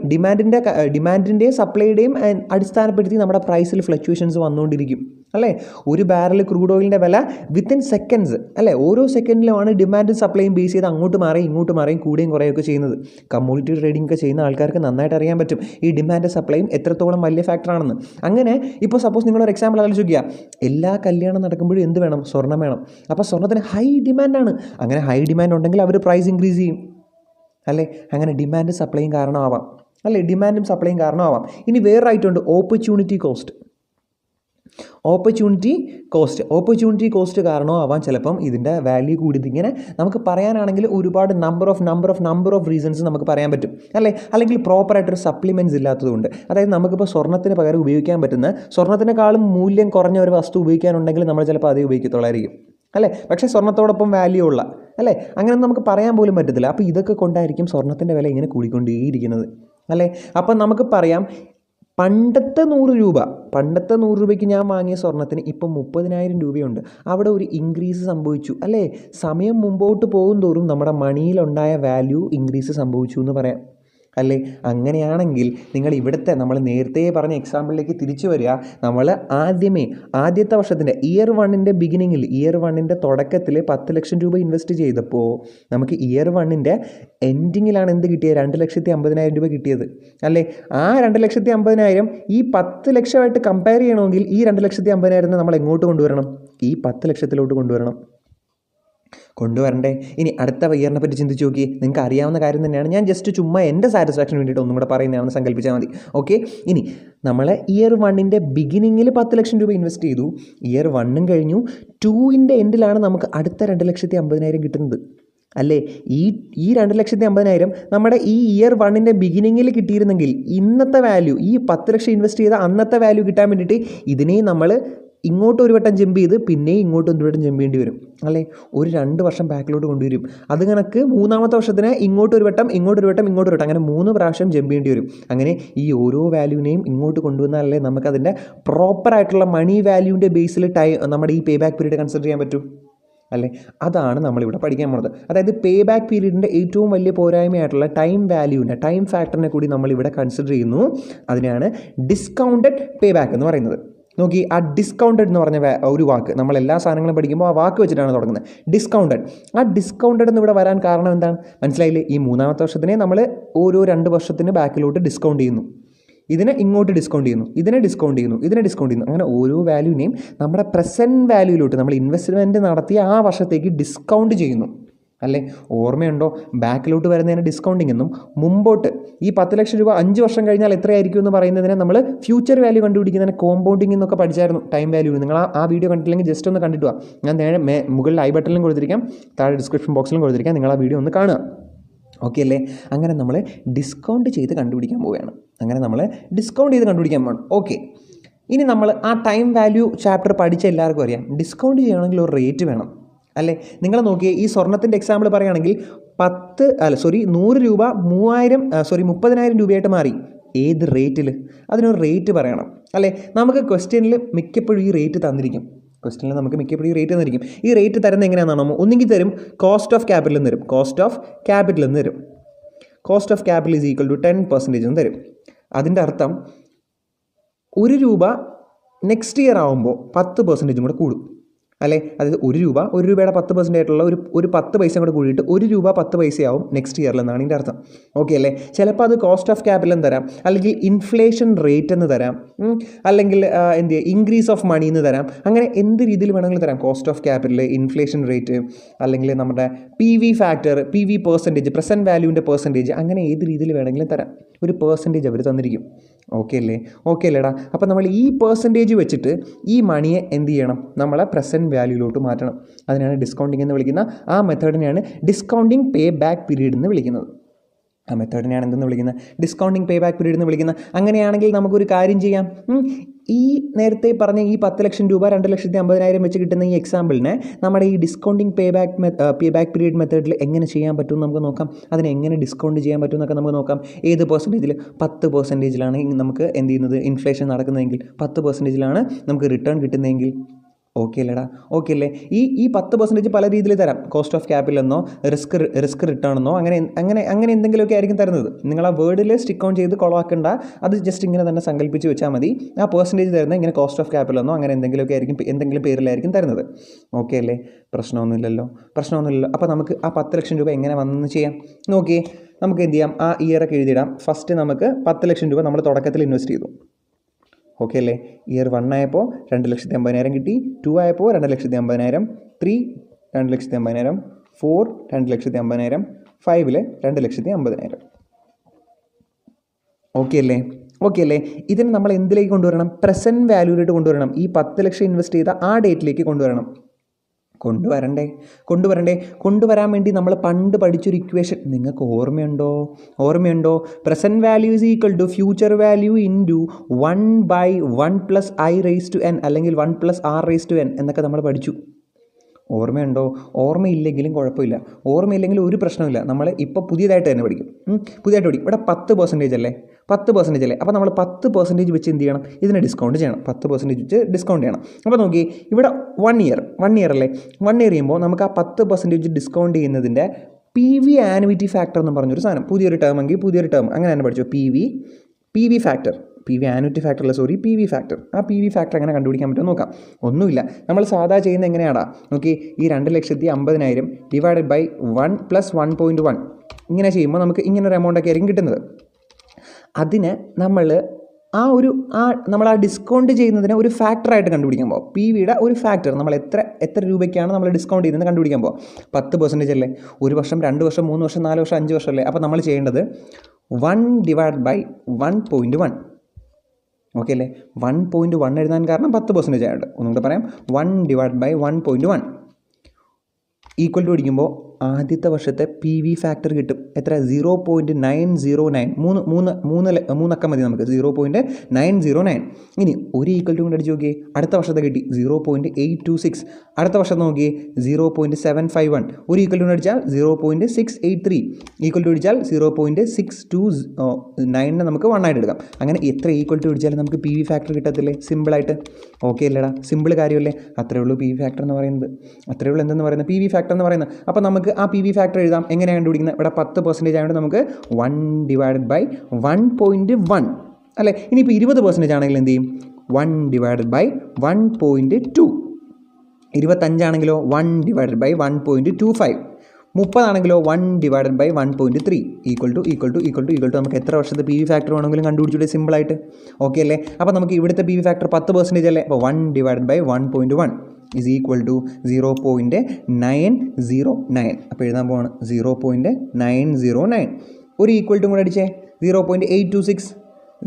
ഡിമാൻഡിൻ്റെയും സപ്ലൈയുടെയും അടിസ്ഥാനപ്പെടുത്തി നമ്മുടെ പ്രൈസിൽ ഫ്ലക്ച്വേഷൻസ് വന്നുകൊണ്ടിരിക്കും അല്ലേ. ഒരു ബാരൽ ക്രൂഡ് ഓയിലിൻ്റെ വില വിത്തിൻ സെക്കൻഡ്സ് അല്ലേ. ഓരോ സെക്കൻഡിലുമാണ് ഡിമാൻഡും സപ്ലൈയും ബേസ് ചെയ്ത് അങ്ങോട്ട് മാറി ഇങ്ങോട്ട് മാറിയും കൂടുകയും കുറയുകയൊക്കെ ചെയ്യുന്നത്. കമ്മോഡിറ്റി ട്രേഡിംഗ് ഒക്കെ ചെയ്യുന്ന ആൾക്കാർക്ക് നന്നായിട്ട് അറിയാൻ പറ്റും ഈ ഡിമാൻഡ് സപ്ലൈയും എത്രത്തോളം വലിയ ഫാക്ടറാണെന്ന്. അങ്ങനെ ഇപ്പോൾ സപ്പോസ് നിങ്ങളൊരു എക്സാമ്പിൾ ആലോചിക്കുക. എല്ലാ കല്യാണം നടക്കുമ്പോഴും എന്ത് വേണം? സ്വർണ്ണം വേണം. അപ്പോൾ സ്വർണ്ണത്തിന് ഹൈ ഡിമാൻഡാണ്. അങ്ങനെ ഹൈ ഡിമാൻഡ് ഉണ്ടെങ്കിൽ അവർ പ്രൈസ് ഇൻക്രീസ് ചെയ്യും അല്ലേ. അങ്ങനെ ഡിമാൻഡും സപ്ലൈയും കാരണമാവാം. ഇനി വേറെ ആയിട്ടുണ്ട് ഓപ്പർച്യൂണിറ്റി കോസ്റ്റ് കാരണമാവാം ചിലപ്പം ഇതിൻ്റെ വാല്യൂ കൂടിയത്. ഇങ്ങനെ നമുക്ക് പറയാനാണെങ്കിൽ ഒരുപാട് നമ്പർ ഓഫ് റീസൺസ് നമുക്ക് പറയാൻ പറ്റും അല്ലേ. അല്ലെങ്കിൽ പ്രോപ്പറായിട്ടൊരു സപ്ലിമെൻറ്റ്സ് ഇല്ലാത്തതുകൊണ്ട്, അതായത് നമുക്കിപ്പോൾ സ്വർണ്ണത്തിന് പകരം ഉപയോഗിക്കാൻ പറ്റുന്ന, സ്വർണ്ണത്തിനേക്കാളും മൂല്യം കുറഞ്ഞ ഒരു വസ്തു ഉപയോഗിക്കാനുണ്ടെങ്കിൽ നമ്മൾ ചിലപ്പോൾ അതേ ഉപയോഗിക്കത്തുള്ളായിരിക്കും അല്ലേ. പക്ഷേ സ്വർണ്ണത്തോടൊപ്പം വാല്യൂ ഉള്ള അല്ലേ? അങ്ങനെയൊന്നും നമുക്ക് പറയാൻ പോലും പറ്റത്തില്ല. അപ്പോൾ ഇതൊക്കെ കൊണ്ടായിരിക്കും സ്വർണ്ണത്തിൻ്റെ വില ഇങ്ങനെ കൂടിക്കൊണ്ടേയിരിക്കുന്നത്, അല്ലേ? അപ്പം നമുക്ക് പറയാം, പണ്ടത്തെ 100 രൂപയ്ക്ക് ഞാൻ വാങ്ങിയ സ്വർണ്ണത്തിന് ഇപ്പം 30,000 രൂപയുണ്ട്. അവിടെ ഒരു ഇൻക്രീസ് സംഭവിച്ചു, അല്ലേ? സമയം മുമ്പോട്ട് പോകും തോറും നമ്മുടെ മണിയിലുണ്ടായ വാല്യൂ ഇൻക്രീസ് സംഭവിച്ചു എന്ന് പറയാം, അല്ലേ? അങ്ങനെയാണെങ്കിൽ നിങ്ങൾ ഇവിടുത്തെ നമ്മൾ നേരത്തെ പറഞ്ഞ എക്സാമ്പിളിലേക്ക് തിരിച്ചു വരിക. നമ്മൾ ആദ്യത്തെ വർഷത്തിൻ്റെ ഇയർ 1ൻ്റെ ബിഗിനിങ്ങിൽ, ഇയർ 1ൻ്റെ തുടക്കത്തിൽ 10 ലക്ഷം രൂപ ഇൻവെസ്റ്റ് ചെയ്തപ്പോൾ നമുക്ക് ഇയർ 1ൻ്റെ എൻഡിങ്ങിലാണ് എന്ത് കിട്ടിയത്? 2,50,000 രൂപ കിട്ടിയത്, അല്ലേ? ആ 2,50,000 ഈ 10 ലക്ഷമായിട്ട് കമ്പയർ ചെയ്യണമെങ്കിൽ ഈ 2,50,000 നമ്മൾ എങ്ങോട്ട് കൊണ്ടുവരണം? ഈ 10 ലക്ഷത്തിലോട്ട് കൊണ്ടുവരണ്ടേ? ഇനി അടുത്ത ഇയറിനെ പറ്റി ചിന്തിച്ച് നോക്കി. നിങ്ങൾക്ക് അറിയാവുന്ന കാര്യം തന്നെയാണ്, ഞാൻ ജസ്റ്റ് ചുമ്മാ എൻ്റെ സാറ്റിസ്ഫാക്ഷന് വേണ്ടിയിട്ട് ഒന്നും കൂടെ പറയുന്നതാണെന്ന് സങ്കല്പിച്ചാൽ മതി. ഓക്കെ, ഇനി നമ്മൾ ഇയർ 1ൻ്റെ ബിഗിനിങ്ങിൽ 10 ലക്ഷം രൂപ ഇൻവെസ്റ്റ് ചെയ്തു. ഇയർ 1 കഴിഞ്ഞു, 2ൻ്റെ എൻഡിലാണ് നമുക്ക് അടുത്ത 2,50,000 കിട്ടുന്നത്, അല്ലേ? ഈ 2,50,000 നമ്മുടെ ഈ ഇയർ 1ൻ്റെ ബിഗിനിങ്ങിൽ കിട്ടിയിരുന്നെങ്കിൽ ഇന്നത്തെ വാല്യൂ, ഈ 10 ലക്ഷം ഇൻവെസ്റ്റ് ചെയ്ത അന്നത്തെ വാല്യൂ കിട്ടാൻ വേണ്ടിയിട്ട് ഇതിനെ നമ്മൾ ഇങ്ങോട്ട് ഒരു വട്ടം ജമ്പ് ചെയ്ത് പിന്നെയും ഇങ്ങോട്ട് ഒരു വട്ടം ജമ്പ് ചെയ്യേണ്ടി വരും, അല്ലേ? ഒരു 2 വർഷം ബാക്കിലോട്ട് കൊണ്ടുവരും. അത് കണക്ക് 3ാമത്തെ വർഷത്തിന് ഇങ്ങോട്ടൊരു വട്ടം അങ്ങനെ 3 പ്രാവശ്യം ജമ്പ് ചെയ്യേണ്ടി വരും. അങ്ങനെ ഈ ഓരോ വാല്യൂവിനെയും ഇങ്ങോട്ട് കൊണ്ടുവന്നാലല്ലേ നമുക്കതിൻ്റെ പ്രോപ്പറായിട്ടുള്ള മണി വാല്യൂവിൻ്റെ ബേസിൽ നമ്മുടെ ഈ പേ ബാക്ക് പീരീഡ് കൺസിഡർ ചെയ്യാൻ പറ്റും, അല്ലേ? അതാണ് നമ്മളിവിടെ പഠിക്കാൻ പോകുന്നത്. അതായത് പേ ബാക്ക് പീരീഡിൻ്റെ ഏറ്റവും വലിയ പോരായ്മയായിട്ടുള്ള ടൈം ഫാക്ടറിനെ കൂടി നമ്മളിവിടെ കൺസിഡർ ചെയ്യുന്നു. അതിനെയാണ് ഡിസ്കൗണ്ടഡ് പേ ബാക്ക് എന്ന് പറയുന്നത്. നോക്കി, ആ ഡിസ്കൗണ്ടഡ് എന്ന് പറഞ്ഞ ഒരു വാക്ക് നമ്മൾ എല്ലാ സാധനങ്ങളും പഠിക്കുമ്പോൾ ആ വാക്ക് വെച്ചിട്ടാണ് തുടങ്ങുന്നത്, ഡിസ്കൗണ്ടഡ്. ആ ഡിസ്കൗണ്ടഡ് എന്ന് ഇവിടെ വരാൻ കാരണം എന്താണ്? മനസ്സിലായില്ലേ? ഈ 3ാമത്തെ വർഷത്തിനെ നമ്മൾ ഓരോ 2 വർഷത്തിന് ബാക്കിലോട്ട് ഡിസ്കൗണ്ട് ചെയ്യുന്നു. ഇതിനെ ഇങ്ങോട്ട് ഡിസ്കൗണ്ട് ചെയ്യുന്നു, ഇതിനെ ഡിസ്കൗണ്ട് ചെയ്യുന്നു. അങ്ങനെ ഓരോ വാല്യൂവിനെയും നമ്മുടെ പ്രസൻറ്റ് വാല്യൂയിലോട്ട് നമ്മൾ ഇൻവെസ്റ്റ്മെൻറ്റ് നടത്തിയ ആ വർഷത്തേക്ക് ഡിസ്കൗണ്ട് ചെയ്യുന്നു, അല്ലേ? ഓർമ്മയുണ്ടോ? ബാക്കിലോട്ട് വരുന്നതിന് ഡിസ്കൗണ്ടിങ് എന്നും മുമ്പോട്ട് ഈ 10 ലക്ഷം രൂപ 5 വർഷം കഴിഞ്ഞാൽ എത്രയായിരിക്കും എന്ന് പറയുന്നതിനെ നമ്മൾ ഫ്യൂച്ചർ വാല്യൂ കണ്ടുപിടിക്കുന്നതിന് കോമ്പൗണ്ടിങ് എന്നൊക്കെ പഠിച്ചായിരുന്നു, ടൈം വാല്യൂ. നിങ്ങൾ ആ വീഡിയോ കണ്ടിട്ടില്ലെങ്കിൽ ജസ്റ്റ് ഒന്ന് കണ്ടിട്ട് വാ. ഞാൻ നേരെ മുകളിൽ ഐ ബട്ടണിലും കൊടുത്തിരിക്കാം, താഴെ ഡിസ്ക്രിപ്ഷൻ ബോക്സിലും കൊടുത്തിരിക്കാം. നിങ്ങൾ ആ വീഡിയോ ഒന്ന് കാണുക, ഓക്കെ അല്ലേ? അങ്ങനെ നമ്മൾ ഡിസ്കൗണ്ട് ചെയ്ത് കണ്ടുപിടിക്കാൻ പോവുകയാണ്. ഓക്കെ, ഇനി നമ്മൾ ആ ടൈം വാല്യൂ ചാപ്റ്റർ പഠിച്ച എല്ലാവർക്കും അറിയാം, ഡിസ്കൗണ്ട് ചെയ്യണമെങ്കിൽ ഒരു റേറ്റ് വേണം, അല്ലേ? നിങ്ങൾ നോക്കിയേ, ഈ സ്വർണ്ണത്തിൻ്റെ എക്സാമ്പിൾ പറയുകയാണെങ്കിൽ 100 രൂപ 30,000 രൂപയായിട്ട് മാറി. ഏത് റേറ്റിൽ? അതിനൊരു റേറ്റ് പറയണം, അല്ലേ? നമുക്ക് ക്വസ്റ്റ്യനിൽ മിക്കപ്പോഴും ഈ റേറ്റ് തന്നിരിക്കും. ഈ റേറ്റ് തരുന്നത് എങ്ങനെയാണെന്നാണോ? ഒന്നുകിൽ തരും കോസ്റ്റ് ഓഫ് ക്യാപിറ്റൽ എന്ന് തരും, cost of capital is equal to 10% എന്ന് തരും. അതിൻ്റെ അർത്ഥം 1 രൂപ നെക്സ്റ്റ് ഇയർ ആകുമ്പോൾ 10% കൂടെ കൂടും, അല്ലേ? അതായത് 1 രൂപയുടെ 10% ആയിട്ടുള്ള ഒരു 10 പൈസ കൂടെ കൂടിയിട്ട് 1 രൂപ 10 പൈസയാവും നെക്സ്റ്റ് ഇയറിൽ എന്നാണ് ഇതിൻ്റെ അർത്ഥം, ഓക്കെ അല്ലേ? ചിലപ്പോൾ അത് കോസ്റ്റ് ഓഫ് ക്യാപിറ്റൽ എന്ന് തരാം, അല്ലെങ്കിൽ ഇൻഫ്ലേഷൻ റേറ്റ് എന്ന് തരാം, അല്ലെങ്കിൽ ഇൻക്രീസ് ഓഫ് മണി എന്ന് തരാം. അങ്ങനെ എന്ത് രീതിയിൽ വേണമെങ്കിലും തരാം. Cost of capital, inflation rate, അല്ലെങ്കിൽ നമ്മുടെ PV factor, PV percentage, present വാല്യൂവിൻ്റെ പെർസെൻറ്റേജ്, അങ്ങനെ ഏത് രീതിയിൽ വേണമെങ്കിലും തരാം. ഒരു പെർസെൻറ്റേജ് അവർ തന്നിരിക്കും, ഓക്കെ അല്ലേടാ? അപ്പോൾ നമ്മൾ ഈ പെർസെൻറ്റേജ് വെച്ചിട്ട് ഈ മണിയെ എന്ത് ചെയ്യണം? നമ്മളെ പ്രസൻറ്റ് വാല്യൂയിലോട്ട് മാറ്റണം. അതിനാണ് ഡിസ്കൗണ്ടിങ് എന്ന് വിളിക്കുന്ന ആ മെത്തേഡിനെയാണ് ഡിസ്കൗണ്ടിങ് പേ ബാക്ക് പീരീഡ് എന്ന് വിളിക്കുന്നത്. ഡിസ്കൗണ്ടിങ് പേ ബാക്ക് പീരീഡ് എന്ന് വിളിക്കുന്നത്. അങ്ങനെയാണെങ്കിൽ നമുക്കൊരു കാര്യം ചെയ്യാം. ഈ നേരത്തെ പറഞ്ഞ ഈ 10 ലക്ഷം രൂപ 2,50,000 വെച്ച് കിട്ടുന്ന ഈ എക്സാമ്പിളിനെ നമ്മുടെ ഈ ഡിസ്കൗണ്ടിങ് പേ ബാക്ക് പീരീഡ് മെത്തേഡിൽ എങ്ങനെ ചെയ്യാൻ പറ്റും നമുക്ക് നോക്കാം. അതിനെ എങ്ങനെ ഡിസ്കൗണ്ട് ചെയ്യാൻ പറ്റും എന്നൊക്കെ നമുക്ക് നോക്കാം. ഏത് പെർസെൻറ്റേജിൽ? 10%ലാണ് നമുക്ക് എന്ത് ചെയ്യുന്നത്? ഇൻഫ്ലേഷൻ നടക്കുന്നതെങ്കിൽ 10%ലാണ് നമുക്ക് റിട്ടേൺ കിട്ടുന്നതെങ്കിൽ ഓക്കെ അല്ലേ? ഈ 10% പല രീതിയിൽ തരാം. കോസ്റ്റ് ഓഫ് ക്യാപിറ്റൽ എന്നോ റിസ്ക് റിട്ടേൺ എന്നോ അങ്ങനെ എന്തെങ്കിലുമൊക്കെ ആയിരിക്കും തരുന്നത്. നിങ്ങൾ ആ വേർഡിൽ സ്റ്റിക്ക് ഓൺ ചെയ്ത് കൊളവാക്കേണ്ട, അത് ജസ്റ്റ് ഇങ്ങനെ തന്നെ സങ്കല്പിച്ച് വെച്ചാൽ മതി. ആ പെർസെൻറ്റേജ് തരുന്നത് ഇങ്ങനെ കോസ്റ്റ് ഓഫ് ക്യാപിറ്റൽ എന്നോ അങ്ങനെ എന്തെങ്കിലുമൊക്കെ ആയിരിക്കും, എന്തെങ്കിലും പേരിലായിരിക്കും തരുന്നത്, ഓക്കെ അല്ലേ? പ്രശ്നമൊന്നുമില്ലല്ലോ. അപ്പോൾ നമുക്ക് ആ 10 ലക്ഷം രൂപ എങ്ങനെ വന്നെന്ന് ചെയ്യാം. നോക്കിയേ, നമുക്ക് എന്ത് ചെയ്യാം? ആ ഇയറൊക്കെ എഴുതിയിടാം. ഫസ്റ്റ് നമുക്ക് 10 ലക്ഷം രൂപ നമ്മൾ തുടക്കത്തിൽ ഇൻവെസ്റ്റ് ചെയ്തു, ഓക്കെ അല്ലേ? ഇയർ 1 ആയപ്പോൾ 2,50,000 കിട്ടി, 2 ആയപ്പോൾ 2,50,000, 3 2,50,000, 4 2,50,000, 5 2,50,000, ഓക്കെ അല്ലേ? ഇതിന് നമ്മൾ എന്തിലേക്ക് കൊണ്ടുവരണം? പ്രസൻറ്റ് വാല്യൂയിലോട്ട് കൊണ്ടുവരണം. ഈ 10 ലക്ഷം ഇൻവെസ്റ്റ് ചെയ്ത ആ ഡേറ്റിലേക്ക് കൊണ്ടുവരാൻ വേണ്ടി നമ്മൾ പണ്ട് പഠിച്ചൊരു ഇക്വേഷൻ നിങ്ങൾക്ക് ഓർമ്മയുണ്ടോ? Present value is equal to future value into 1/1 + i raised to n അല്ലെങ്കിൽ 1 + r raised to n എന്നൊക്കെ നമ്മൾ പഠിച്ചു, ഓർമ്മയുണ്ടോ? ഓർമ്മയില്ലെങ്കിലും കുഴപ്പമില്ല. ഓർമ്മയില്ലെങ്കിലും ഒരു പ്രശ്നമില്ല. നമ്മൾ ഇപ്പോൾ പുതിയതായിട്ട് തന്നെ പഠിക്കും. പുതിയതായിട്ട് പഠിക്കും. ഇവിടെ 10% അല്ലേ, 10% അല്ലേ. അപ്പോൾ നമ്മൾ 10% വെച്ച് എന്ത് ചെയ്യണം? ഇതിനെ ഡിസ്കൗണ്ട് ചെയ്യണം. 10% വെച്ച് ഡിസ്കൗണ്ട് ചെയ്യണം. അപ്പോൾ നോക്കി, ഇവിടെ 1 ഇയർ അല്ലേ. 1 ഇയർ ചെയ്യുമ്പോൾ നമുക്ക് ആ 10% ഡിസ്കൗണ്ട് ചെയ്യുന്നതിൻ്റെ PV ആനുവിറ്റി ഫാക്ടർ എന്ന് പറഞ്ഞൊരു സാധനം, പുതിയൊരു ടേം എങ്കിൽ പുതിയൊരു ടേം അങ്ങനെ തന്നെ പഠിച്ചു. PV factor, PV annuity factor അല്ല, സോറി, PV ഫാക്ടർ. ആ PV ഫാക്ടർ എങ്ങനെ കണ്ടുപിടിക്കാൻ പറ്റുമോ നോക്കാം. ഒന്നുമില്ല, നമ്മൾ സാധാ ചെയ്യുന്ന എങ്ങനെയാടാ നോക്കി, ഈ 2,50,000 ഡിവൈഡഡ് ബൈ 1 + 1.1 ഇങ്ങനെ ചെയ്യുമ്പോൾ നമുക്ക് ഇങ്ങനൊരു എമൗണ്ടൊക്കെ ആയിരിക്കും കിട്ടുന്നത്. അതിന് നമ്മൾ നമ്മൾ ആ ഡിസ്കൗണ്ട് ചെയ്യുന്നതിനെ ഒരു ഫാക്ടറായിട്ട് കണ്ടുപിടിക്കാൻ പോകും. PVയുടെ ഒരു ഫാക്ടർ, നമ്മൾ എത്ര രൂപയ്ക്കാണ് നമ്മൾ ഡിസ്കൗണ്ട് ചെയ്യുന്നത് കണ്ടുപിടിക്കാൻ പോകും. 10% അല്ലേ, 1 വർഷം, 2 വർഷം, 3 വർഷം, 4 വർഷം, 5 വർഷം അല്ലേ. അപ്പോൾ നമ്മൾ ചെയ്യേണ്ടത് 1 ഡിവൈഡ് ബൈ 1.1. ഓക്കെ അല്ലേ. 1.1 എഴുതാൻ കാരണം 10% ആയിട്ട്. ഒന്നുകൂടെ പറയാം, 1 ഡിവൈഡ് ബൈ 1.1 ഈക്വൽ ടു അടിക്കുമ്പോൾ ആദ്യത്തെ വർഷത്തെ PV ഫാക്ടർ കിട്ടും. എത്ര? 0.909. മൂന്നക്കം മതി നമുക്ക്, 0.909. ഇനി ഒരു ഈക്വൽ ടു കൊണ്ട് അടിച്ച് നോക്കിയേ, അടുത്ത വർഷത്തെ കിട്ടി 0.826. അടുത്ത വർഷം നോക്കിയേ 0.751. ഒരു ഈക്വൽ ടു അടിച്ചാൽ 0.683. ഈക്വൽ ടു അടിച്ചാൽ 0.629 നമുക്ക് 1 ആയിട്ട് എടുക്കാം. അങ്ങനെ എത്ര ഈക്വൽ ടു അടിച്ചാലും നമുക്ക് PV ഫാക്ടർ കിട്ടത്തില്ലേ, സിമ്പിളായിട്ട്. ഓക്കെ അല്ലേടാ, സിമ്പിൾ കാര്യമല്ലേ. അത്രേ ഉള്ളൂ PV ഫാക്ടർ എന്ന് പറയുന്നത്. അത്രേ ഉള്ളൂ എന്തെന്ന് പറയുന്നത്, PV ഫാക്ടർ എന്ന് പറയുന്നത്. അപ്പോൾ നമുക്ക് ആ PV ഫാക്ടർ എഴുതാം. എങ്ങനെയാണ് കണ്ടുപിടിക്കുന്നത്? ഇവിടെ 10% ആയതുകൊണ്ട് നമുക്ക് 1 ഡിവൈഡഡ് ബൈ 1.1 അല്ലേ. ഇനിയിപ്പോൾ 20% ആണെങ്കിൽ എന്ത് ചെയ്യും? 1 ഡിവൈഡഡ് ബൈ 1.2. 25 ആണെങ്കിലോ 1 ഡിവൈഡഡ് ബൈ 1.25. 30 ആണെങ്കിലോ 1 ഡിവൈഡഡ് ബൈ 1.3 ഈക്വൽ ടു നമുക്ക് എത്ര വർഷത്തെ PV ഫാക്ടർ വേണമെങ്കിലും കണ്ടുപിടിച്ചിട്ട് സിമ്പിളായിട്ട്. ഓക്കെ അല്ലേ. അപ്പോൾ നമുക്ക് ഇവിടുത്തെ PV ഫാക്ടർ 10% അല്ലേ. അപ്പോൾ 1 divided by 1.1 is equal to 0.909. അപ്പോൾ എഴുതാൻ പോവാണ് 0.909. ഒരു ഈക്വൽ ടു കൂടെ അടിച്ചേ, 0.826.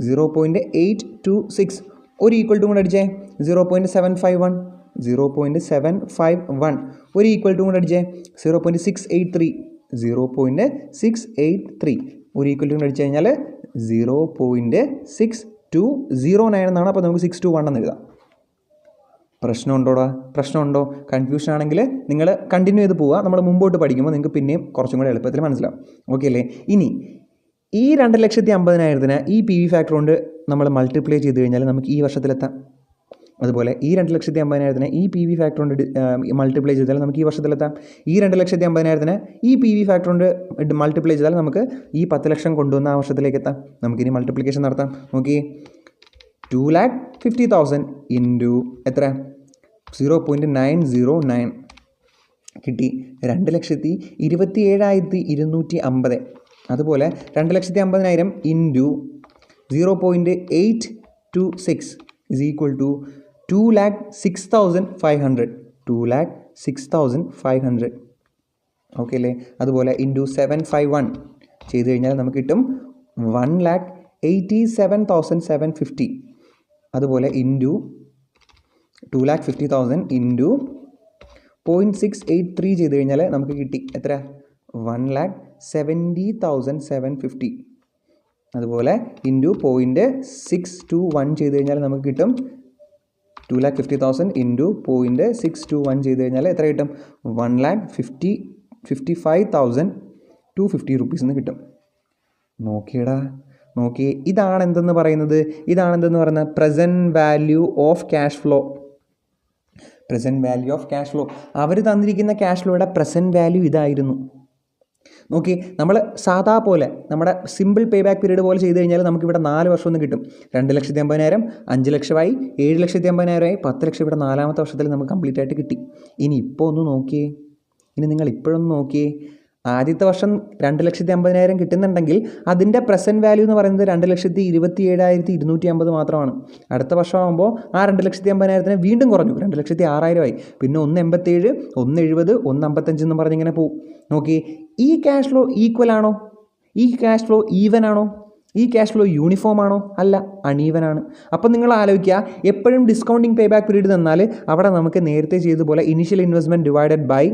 0.826. ഒരു ഈക്വൽ ടു കൂടെ അടിച്ചേ, 0.751. 0.751. ഒരു ഈക്വൽ ടു കൂടെ അടിച്ചേ, 0.683. 0.683. ഒരു ഈക്വൽ ടു കൂടെ അടിച്ചു കഴിഞ്ഞാൽ 0.6209 എന്നാണ്. അപ്പോൾ നമുക്ക് 621 എന്ന് എഴുതാം. പ്രശ്നമുണ്ടോടാ? പ്രശ്നമുണ്ടോ? കൺഫ്യൂഷൻ ആണെങ്കിൽ നിങ്ങൾ കണ്ടിന്യൂ ചെയ്ത് പോവുക. നമ്മൾ മുമ്പോട്ട് പഠിക്കുമ്പോൾ നിങ്ങൾക്ക് പിന്നെയും കുറച്ചും കൂടെ എളുപ്പത്തിൽ മനസ്സിലാവും. ഓക്കെ അല്ലേ. ഇനി ഈ 2,50,000 ഈ PV ഫാക്ടർ കൊണ്ട് നമ്മൾ മൾട്ടിപ്ലൈ ചെയ്ത് കഴിഞ്ഞാൽ നമുക്ക് ഈ വർഷത്തിലെത്താം. അതുപോലെ ഈ 2,50,000 ഈ PV ഫാക്ടർ കൊണ്ട് മൾട്ടിപ്ലൈ ചെയ്താൽ നമുക്ക് ഈ വർഷത്തിലെത്താം. ഈ 2,50,000 ഈ PV ഫാക്ടർ കൊണ്ട് മൾട്ടിപ്ലൈ ചെയ്താൽ നമുക്ക് ഈ 10 ലക്ഷം കൊണ്ടുവന്ന ആ വർഷത്തിലേക്ക് എത്താം. നമുക്കിനി മൾട്ടിപ്ലിക്കേഷൻ നടത്താം. നോക്കി, 2,50,000 ഇൻറ്റു എത്ര? 0.909 കിട്ടി. 2,27,250. അതുപോലെ 2,50,000 into 0.826 is equal to 2,06,500. 2,06,500. Okay അല്ലേ. അതുപോലെ ഇൻറ്റു 751 ചെയ്ത് കഴിഞ്ഞാൽ നമുക്ക് കിട്ടും 1,87,750. അതുപോലെ ഇൻറ്റു 2,50,000 ഇൻറ്റു 0.683 ചെയ്ത് കഴിഞ്ഞാൽ നമുക്ക് കിട്ടി എത്ര? 1,70,750. അതുപോലെ ഇൻറ്റു 0.621 ചെയ്ത് കഴിഞ്ഞാൽ നമുക്ക് കിട്ടും 2,50,000 ഇൻറ്റു 0.621 ചെയ്ത് കഴിഞ്ഞാൽ എത്ര കിട്ടും? 1,55,250 റുപ്പീസ് എന്ന് കിട്ടും. നോക്കിയടാ, നോക്കിയേ. ഇതാണ് എന്തെന്ന് പറയുന്നത് present value of cash flow. Present value of cash flow. അവർ തന്നിരിക്കുന്ന ക്യാഷ് ഫ്ലോയുടെ പ്രസൻറ്റ് വാല്യൂ ഇതായിരുന്നു. നോക്കി, നമ്മൾ സാധാ പോലെ നമ്മുടെ സിമ്പിൾ പേ ബാക്ക് പീരീഡ് പോലെ ചെയ്ത് കഴിഞ്ഞാൽ നമുക്കിവിടെ 4 വർഷം ഒന്ന് കിട്ടും. 2,50,000, 5 ലക്ഷമായി, 7,50,000 10 ലക്ഷം ഇവിടെ 4ാമത്തെ വർഷത്തിൽ നമുക്ക് കംപ്ലീറ്റ് ആയിട്ട് കിട്ടി. ഇനി ഇപ്പോൾ ഒന്ന് നോക്കിയേ, നിങ്ങൾ ഇപ്പോഴൊന്ന് നോക്കിയേ. ആദ്യത്തെ വർഷം 2,50,000 കിട്ടുന്നുണ്ടെങ്കിൽ അതിൻ്റെ പ്രസൻറ്റ് വാല്യൂ എന്ന് പറയുന്നത് 2,27,250 മാത്രമാണ്. അടുത്ത വർഷമാകുമ്പോൾ ആ 2,50,000 വീണ്ടും കുറഞ്ഞു, 2,06,000 ആയി. പിന്നെ 1,87, 1,70, 1,55 എന്ന് പറഞ്ഞിങ്ങനെ പോവും. നോക്കി, ഈ ക്യാഷ് ഫ്ലോ ഈക്വൽ ആണോ? ഈ ക്യാഷ് ഫ്ലോ ഈവൻ ആണോ? ഈ ക്യാഷ് ഫ്ലോ യൂണിഫോം ആണോ? അല്ല, അൺഈവൻ ആണ്. അപ്പം നിങ്ങൾ ആലോചിക്കുക, എപ്പോഴും ഡിസ്കൗണ്ടിങ് പേ ബാക്ക് പീരീഡ് തന്നാൽ അവിടെ നമുക്ക് നേരത്തെ ചെയ്തതുപോലെ initial investment divided by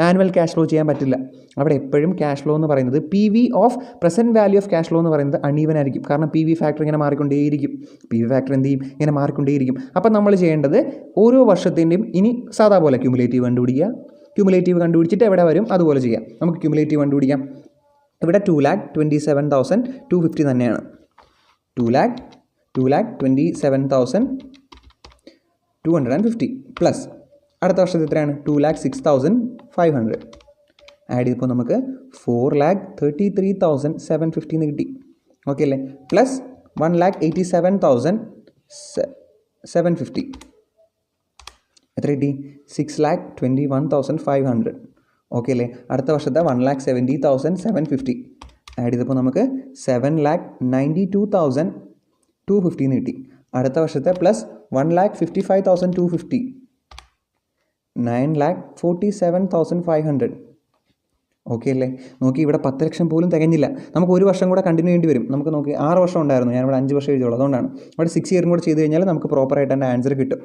annual cash flow ചെയ്യാൻ പറ്റില്ല. അവിടെ എപ്പോഴും ക്യാഷ് ഫ്ലോ എന്ന് പറയുന്നത് PV of present value of cash flow എന്ന് പറയുന്നത് അൺഈവൻ ആയിരിക്കും. കാരണം PV ഫാക്ടർ ഇങ്ങനെ മാറിക്കൊണ്ടേയിരിക്കും. PV ഫാക്ടർ എന്ത് ചെയ്യും? ഇങ്ങനെ മാറിക്കൊണ്ടേയിരിക്കും. അപ്പം നമ്മൾ ചെയ്യേണ്ടത് ഓരോ വർഷത്തിൻ്റെയും ഇനി സാധാ പോലെ ക്യുമുലേറ്റീവ് കണ്ടുപിടിക്കുക. ക്യുമുലേറ്റീവ് കണ്ടുപിടിച്ചിട്ട് എവിടെ വരും അതുപോലെ ചെയ്യാം. നമുക്ക് ക്യുമുലേറ്റീവ് കണ്ടുപിടിക്കാം. ഇവിടെ 2,27,250 തന്നെയാണ്. 2,27,250 പ്ലസ് അടുത്ത വർഷത്തെ എത്രയാണ് 2,06,500 ആഡ് ചെയ്തപ്പോൾ നമുക്ക് 4,33,750 എന്ന് കിട്ടി. ഓക്കെ അല്ലേ? പ്ലസ് 1,87,750 എത്ര കിട്ടി? 6,21,500. ഓക്കെ അല്ലേ? അടുത്ത വർഷത്തെ 1,70,750 ആഡ് ചെയ്തപ്പോൾ നമുക്ക് 7,92,250 എന്ന് കിട്ടി. അടുത്ത വർഷത്തെ പ്ലസ് 1,55,250 9,47,500. ഓക്കെ അല്ലേ? നോക്കി, ഇവിടെ 10 ലക്ഷം പോലും തികഞ്ഞില്ല. നമുക്ക് ഒരു വർഷം കൂടെ കണ്ടിന്യൂ ചെയ്യേണ്ടി വരും. നമുക്ക് നോക്കി 6 വർഷം ഉണ്ടായിരുന്നു, ഞാനിവിടെ 5 വർഷം എഴുതിയുള്ളൂ. അതുകൊണ്ടാണ് ഇവിടെ 6 ഇയറും കൂടെ ചെയ്ത് കഴിഞ്ഞാൽ നമുക്ക് പ്രോപ്പറായിട്ട് എൻ്റെ ആൻസർ കിട്ടും.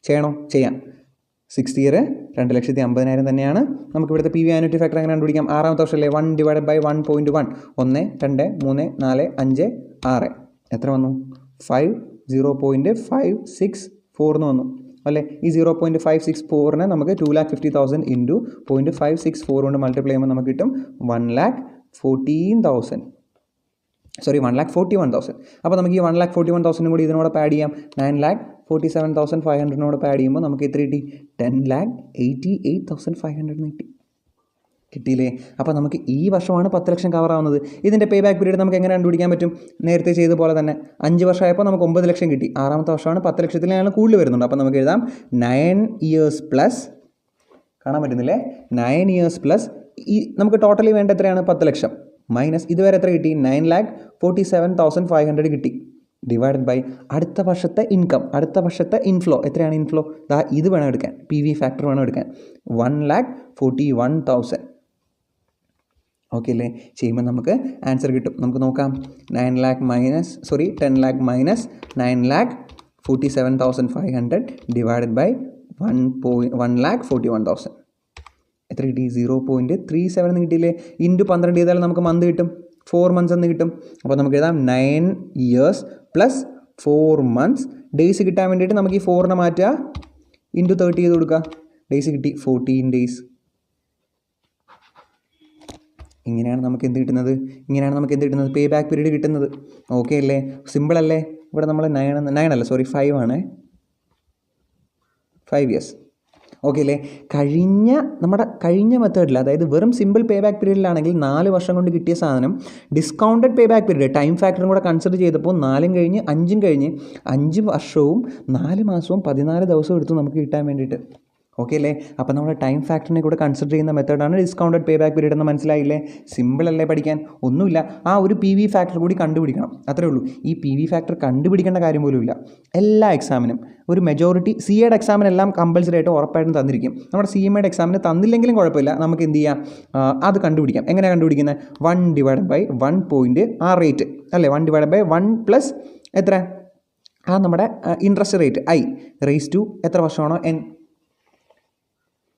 ചെയ്യണോ? ചെയ്യാം. 6th ഇയർ 2,50,000 തന്നെയാണ്. നമുക്ക് ഇവിടുത്തെ PV ആനുവിറ്റി ഫാക്ടർ എങ്ങനെ കണ്ടുപിടിക്കാം? 6ാമത്തെ വർഷമല്ലേ? 1/1.1. 1, 2, 3, 4, 5, 6 എത്ര വന്നു? 0.564 എന്ന് വന്നു അല്ലേ? ഈ 0.564 നമുക്ക് 2,50,000 ഇൻറ്റു 0.564 കൊണ്ട് മൾട്ടിപ്ലൈ ചെയ്യുമ്പോൾ നമുക്ക് കിട്ടും 1,41,000. അപ്പോൾ നമുക്ക് ഈ 1,41,000 കൂടി ഇതിനോട് ആഡ് ചെയ്യാം. 9,47,500 ആഡ് ചെയ്യുമ്പോൾ നമുക്ക് എത്ര കിട്ടി? 10,88,500 കിട്ടിയില്ലേ? അപ്പോൾ നമുക്ക് ഈ വർഷമാണ് 10 ലക്ഷം കവർ ആവുന്നത്. ഇതിൻ്റെ പേ ബാക്ക് പീരീഡ് നമുക്ക് എങ്ങനെ കണ്ടുപിടിക്കാൻ പറ്റും? നേരത്തെ ചെയ്ത പോലെ തന്നെ 5 വർഷമായപ്പോൾ നമുക്ക് 9 ലക്ഷം കിട്ടി. 6ാമത്തെ വർഷമാണ് 10 ലക്ഷത്തിൽ ഞങ്ങൾ കൂടുതൽ വരുന്നുണ്ട്. അപ്പോൾ നമുക്ക് എഴുതാം 9 ഇയേഴ്സ് പ്ലസ്, കാണാൻ പറ്റുന്നില്ലേ? 9 ഇയേഴ്സ് പ്ലസ് ഈ നമുക്ക് ടോട്ടലി വേണ്ട എത്രയാണ്? 10 ലക്ഷം മൈനസ് ഇതുവരെ എത്ര കിട്ടി? 9,47,500 കിട്ടി. ഡിവൈഡഡ് ബൈ അടുത്ത വർഷത്തെ ഇൻകം, അടുത്ത വർഷത്തെ ഇൻഫ്ലോ. എത്രയാണ് ഇൻഫ്ലോ? ഇത് വേണം എടുക്കാൻ, PV ഫാക്ടർ വേണം എടുക്കാൻ. 1,41,000. ഓക്കെ അല്ലേ? ചെയ്യുമ്പോൾ നമുക്ക് ആൻസർ കിട്ടും. നമുക്ക് നോക്കാം. 10 lakh മൈനസ് 9,47,500 ഡിവൈഡഡ് ബൈ 1,41,000 എത്ര കിട്ടി? 0.37 എന്ന് കിട്ടിയില്ലേ? ഇൻറ്റു 12 ചെയ്താൽ നമുക്ക് മന്ത് കിട്ടും, 4 months എന്ന് കിട്ടും. അപ്പോൾ നമുക്ക് എഴുതാം 9 ഇയേഴ്സ് പ്ലസ് 4 months. ഡേയ്സ് കിട്ടാൻ വേണ്ടിയിട്ട് നമുക്ക് ഈ 4നെ മാറ്റുക, ഇൻറ്റു 30 ചെയ്ത് കൊടുക്കുക. ഡേയ്സ് കിട്ടി 14 days. ഇങ്ങനെയാണ് നമുക്ക് എന്ത് കിട്ടുന്നത്? പേ ബാക്ക് പീരീഡ് കിട്ടുന്നത്. ഓക്കെ അല്ലേ? സിമ്പിൾ അല്ലേ? ഇവിടെ നമ്മൾ 5 ആണ്, 5 years. ഓക്കെ അല്ലേ? നമ്മുടെ കഴിഞ്ഞ മെത്തേഡിൽ, അതായത് വെറും സിമ്പിൾ പേ ബാക്ക് പീരീഡിലാണെങ്കിൽ 4 വർഷം കൊണ്ട് കിട്ടിയ സാധനം discounted pay back period time ഫാക്ടറും കൂടെ കൺസിഡർ ചെയ്തപ്പോൾ 4 കഴിഞ്ഞ് 5 കഴിഞ്ഞ് 5 വർഷവും 4 മാസവും 14 ദിവസവും എടുത്തു നമുക്ക് കിട്ടാൻ വേണ്ടിയിട്ട്. ഓക്കെ അല്ലേ? അപ്പോൾ നമ്മുടെ ടൈം ഫാക്ടറിനെ കൂടെ കൺസിഡർ ചെയ്യുന്ന മെത്തേഡാണ് ഡിസ്കൗണ്ടഡ് പേ ബാക്ക് പീരീഡ് എന്ന് മനസ്സിലായില്ലേ? സിമ്പിൾ അല്ലേ പഠിക്കാൻ? ഒന്നുമില്ല, ആ ഒരു PV ഫാക്ടർ കൂടി കണ്ടുപിടിക്കണം, അത്രേ ഉള്ളൂ. ഈ PV ഫാക്ടർ കണ്ടുപിടിക്കേണ്ട കാര്യം പോലും ഇല്ല. എല്ലാ എക്സാമിനും ഒരു മെജോറിറ്റി CAയുടെ എക്സാമിനെല്ലാം കമ്പൽസറി ആയിട്ട് ഉറപ്പായിട്ടും തന്നിരിക്കും. നമ്മുടെ CMAയുടെ എക്സാമിന് തന്നില്ലെങ്കിലും കുഴപ്പമില്ല, നമുക്ക് എന്ത് ചെയ്യാം? അത് കണ്ടുപിടിക്കാം. എങ്ങനെയാണ് കണ്ടുപിടിക്കുന്നത്? 1/1 ആ റേറ്റ് അല്ലേ? 1/1 പ്ലസ് എത്ര? നമ്മുടെ interest rate I raise to എത്ര വർഷമാണോ N.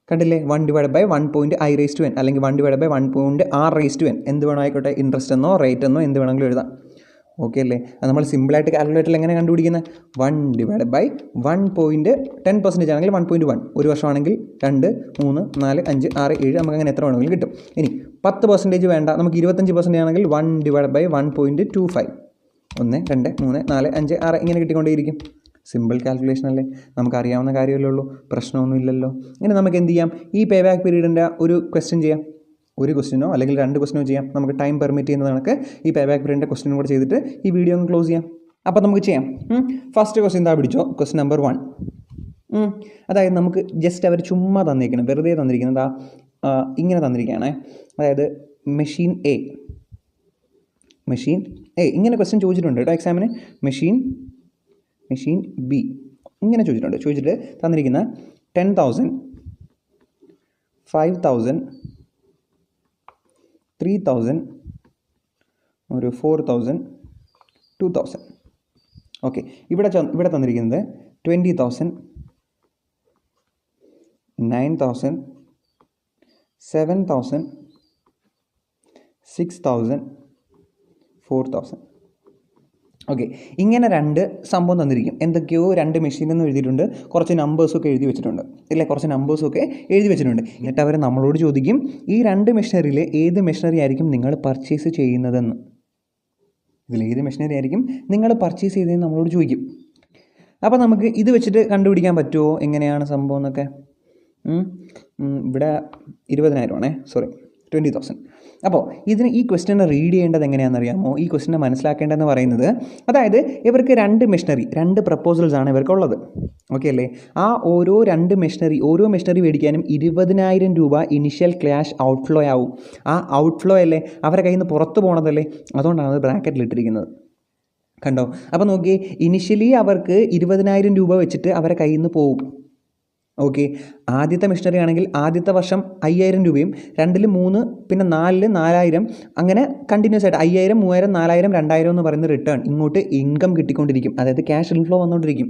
കണ്ടില്ലേ? 1/1.I/N അല്ലെങ്കിൽ 1/1.R/N എന്ത് വേണോ ആയിക്കോട്ടെ, ഇൻട്രസ്റ്റ് എന്നോ റേറ്റ് എന്നോ എന്ത് വേണമെങ്കിലും എഴുതാം. ഓക്കെ അല്ലേ? അത് നമ്മൾ സിമ്പിളായിട്ട് കാൽക്കുലേറ്ററിൽ എങ്ങനെ കണ്ടുപിടിക്കുന്നത്? 1/1.10% ആണെങ്കിൽ 1.1, ഒരു വർഷമാണെങ്കിൽ 2, 3, 4, 5, 6, 7 നമുക്ക് അങ്ങനെ എത്ര വേണമെങ്കിലും കിട്ടും. ഇനി 10% വേണ്ട, നമുക്ക് 25% ആണെങ്കിൽ 1/1.25, 1, 2, 3, 4, 5, 6 ഇങ്ങനെ കിട്ടിക്കൊണ്ടേയിരിക്കും. സിമ്പിൾ കാൽക്കുലേഷൻ അല്ലേ? നമുക്കറിയാവുന്ന കാര്യമല്ലേ ഉള്ളൂ, പ്രശ്നമൊന്നും ഇല്ലല്ലോ. ഇനി നമുക്ക് എന്ത് ചെയ്യാം? ഈ പേ ബാക്ക് പീരീഡിൻ്റെ ഒരു ക്വസ്റ്റ്യൻ ചെയ്യാം. ഒരു ക്വസ്റ്റ്യനോ അല്ലെങ്കിൽ 2 ക്വസ്റ്റ്യനോ ചെയ്യാം. നമുക്ക് ടൈം പെർമിറ്റ് ചെയ്യുന്നത് കണക്ക് ഈ പേ ബാക്ക് പീരീഡിൻ്റെ ക്വസ്റ്റ്യനും കൂടെ ചെയ്തിട്ട് ഈ വീഡിയോ ഒന്ന് ക്ലോസ് ചെയ്യാം. അപ്പോൾ നമുക്ക് ചെയ്യാം. ഫസ്റ്റ് ക്വസ്റ്റ്യൻ എന്താ പിടിച്ചോ? Question number 1. അതായത് നമുക്ക് ജസ്റ്റ് അവർ ചുമ്മാ തന്നിരിക്കണം, വെറുതെ തന്നിരിക്കുന്നത് ഇങ്ങനെ തന്നിരിക്കുകയാണ്. അതായത് മെഷീൻ എ ഇങ്ങനെ ക്വസ്റ്റ്യൻ ചോദിച്ചിട്ടുണ്ട് കേട്ടോ എക്സാമിന്. മെഷീൻ ബി ഇങ്ങനെ ചോദിച്ചിട്ട് തന്നിരിക്കുന്ന 10,000, 5,000, 3,000, ഒരു 4,000, 2,000. ഓക്കെ, ഇവിടെ തന്നിരിക്കുന്നത് 20,000, 9,000, 7,000, 6,000, 4,000. ഓക്കെ, ഇങ്ങനെ രണ്ട് സംഭവം തന്നിരിക്കും. എന്തൊക്കെയോ രണ്ട് മെഷീനെന്ന് എഴുതിയിട്ടുണ്ട്, കുറച്ച് നമ്പേഴ്സൊക്കെ എഴുതി വെച്ചിട്ടുണ്ട്, ഇല്ലേ, കുറച്ച് നമ്പേഴ്സൊക്കെ എഴുതി വെച്ചിട്ടുണ്ട്. എന്നിട്ട് അവർ നമ്മളോട് ചോദിക്കും ഈ രണ്ട് മെഷീനറിയിൽ ഏത് മെഷീനറി ആയിരിക്കും നിങ്ങൾ പർച്ചേസ് ചെയ്യുന്നതെന്ന്. ഇതിലേത് മെഷീനറി ആയിരിക്കും നിങ്ങൾ പർച്ചേസ് ചെയ്തതെന്ന് നമ്മളോട് ചോദിക്കും. അപ്പോൾ നമുക്ക് ഇത് വെച്ചിട്ട് കണ്ടുപിടിക്കാൻ പറ്റുമോ എങ്ങനെയാണ് സംഭവം എന്നൊക്കെ? ഇവിടെ 20,000 ആണേ, സോറി 20,000. അപ്പോൾ ഈ ക്വസ്റ്റ്യനെ റീഡ് ചെയ്യേണ്ടത് എങ്ങനെയാണെന്നറിയാമോ? ഈ ക്വസ്റ്റ്യനെ മനസ്സിലാക്കേണ്ടതെന്ന് പറയുന്നത്, അതായത് ഇവർക്ക് രണ്ട് മെഷീനറി, രണ്ട് പ്രപ്പോസൽസ് ആണ് ഇവർക്കുള്ളത്. ഓക്കെ അല്ലേ? ആ ഓരോ മെഷീനറി മേടിക്കാനും 20,000 രൂപ ഇനിഷ്യൽ ക്യാഷ് ഔട്ട്ഫ്ലോ ആവും. ആ ഔട്ട്ഫ്ലോ അല്ലേ അവരുടെ കയ്യിൽ നിന്ന് പുറത്ത് പോകണതല്ലേ, അതുകൊണ്ടാണ് അത് ബ്രാക്കറ്റിലിട്ടിരിക്കുന്നത്. കണ്ടോ? അപ്പോൾ നോക്കിയേ, ഇനിഷ്യലി അവർക്ക് 20,000 രൂപ വെച്ചിട്ട് അവരുടെ കയ്യിൽ നിന്ന് പോകും. ഓക്കെ, ആദ്യത്തെ മെഷീനറി ആണെങ്കിൽ ആദ്യത്തെ വർഷം 5,000 രൂപയും, 2-ൽ 3, പിന്നെ 4-ൽ 4,000, അങ്ങനെ കണ്ടിന്യൂസ് ആയിട്ട് 5,000, 3,000, 4,000, 2,000 എന്ന് പറയുന്ന റിട്ടേൺ ഇങ്ങോട്ട് ഇൻകം കിട്ടിക്കൊണ്ടിരിക്കും, അതായത് ക്യാഷ് ഇൻഫ്ലോ വന്നുകൊണ്ടിരിക്കും.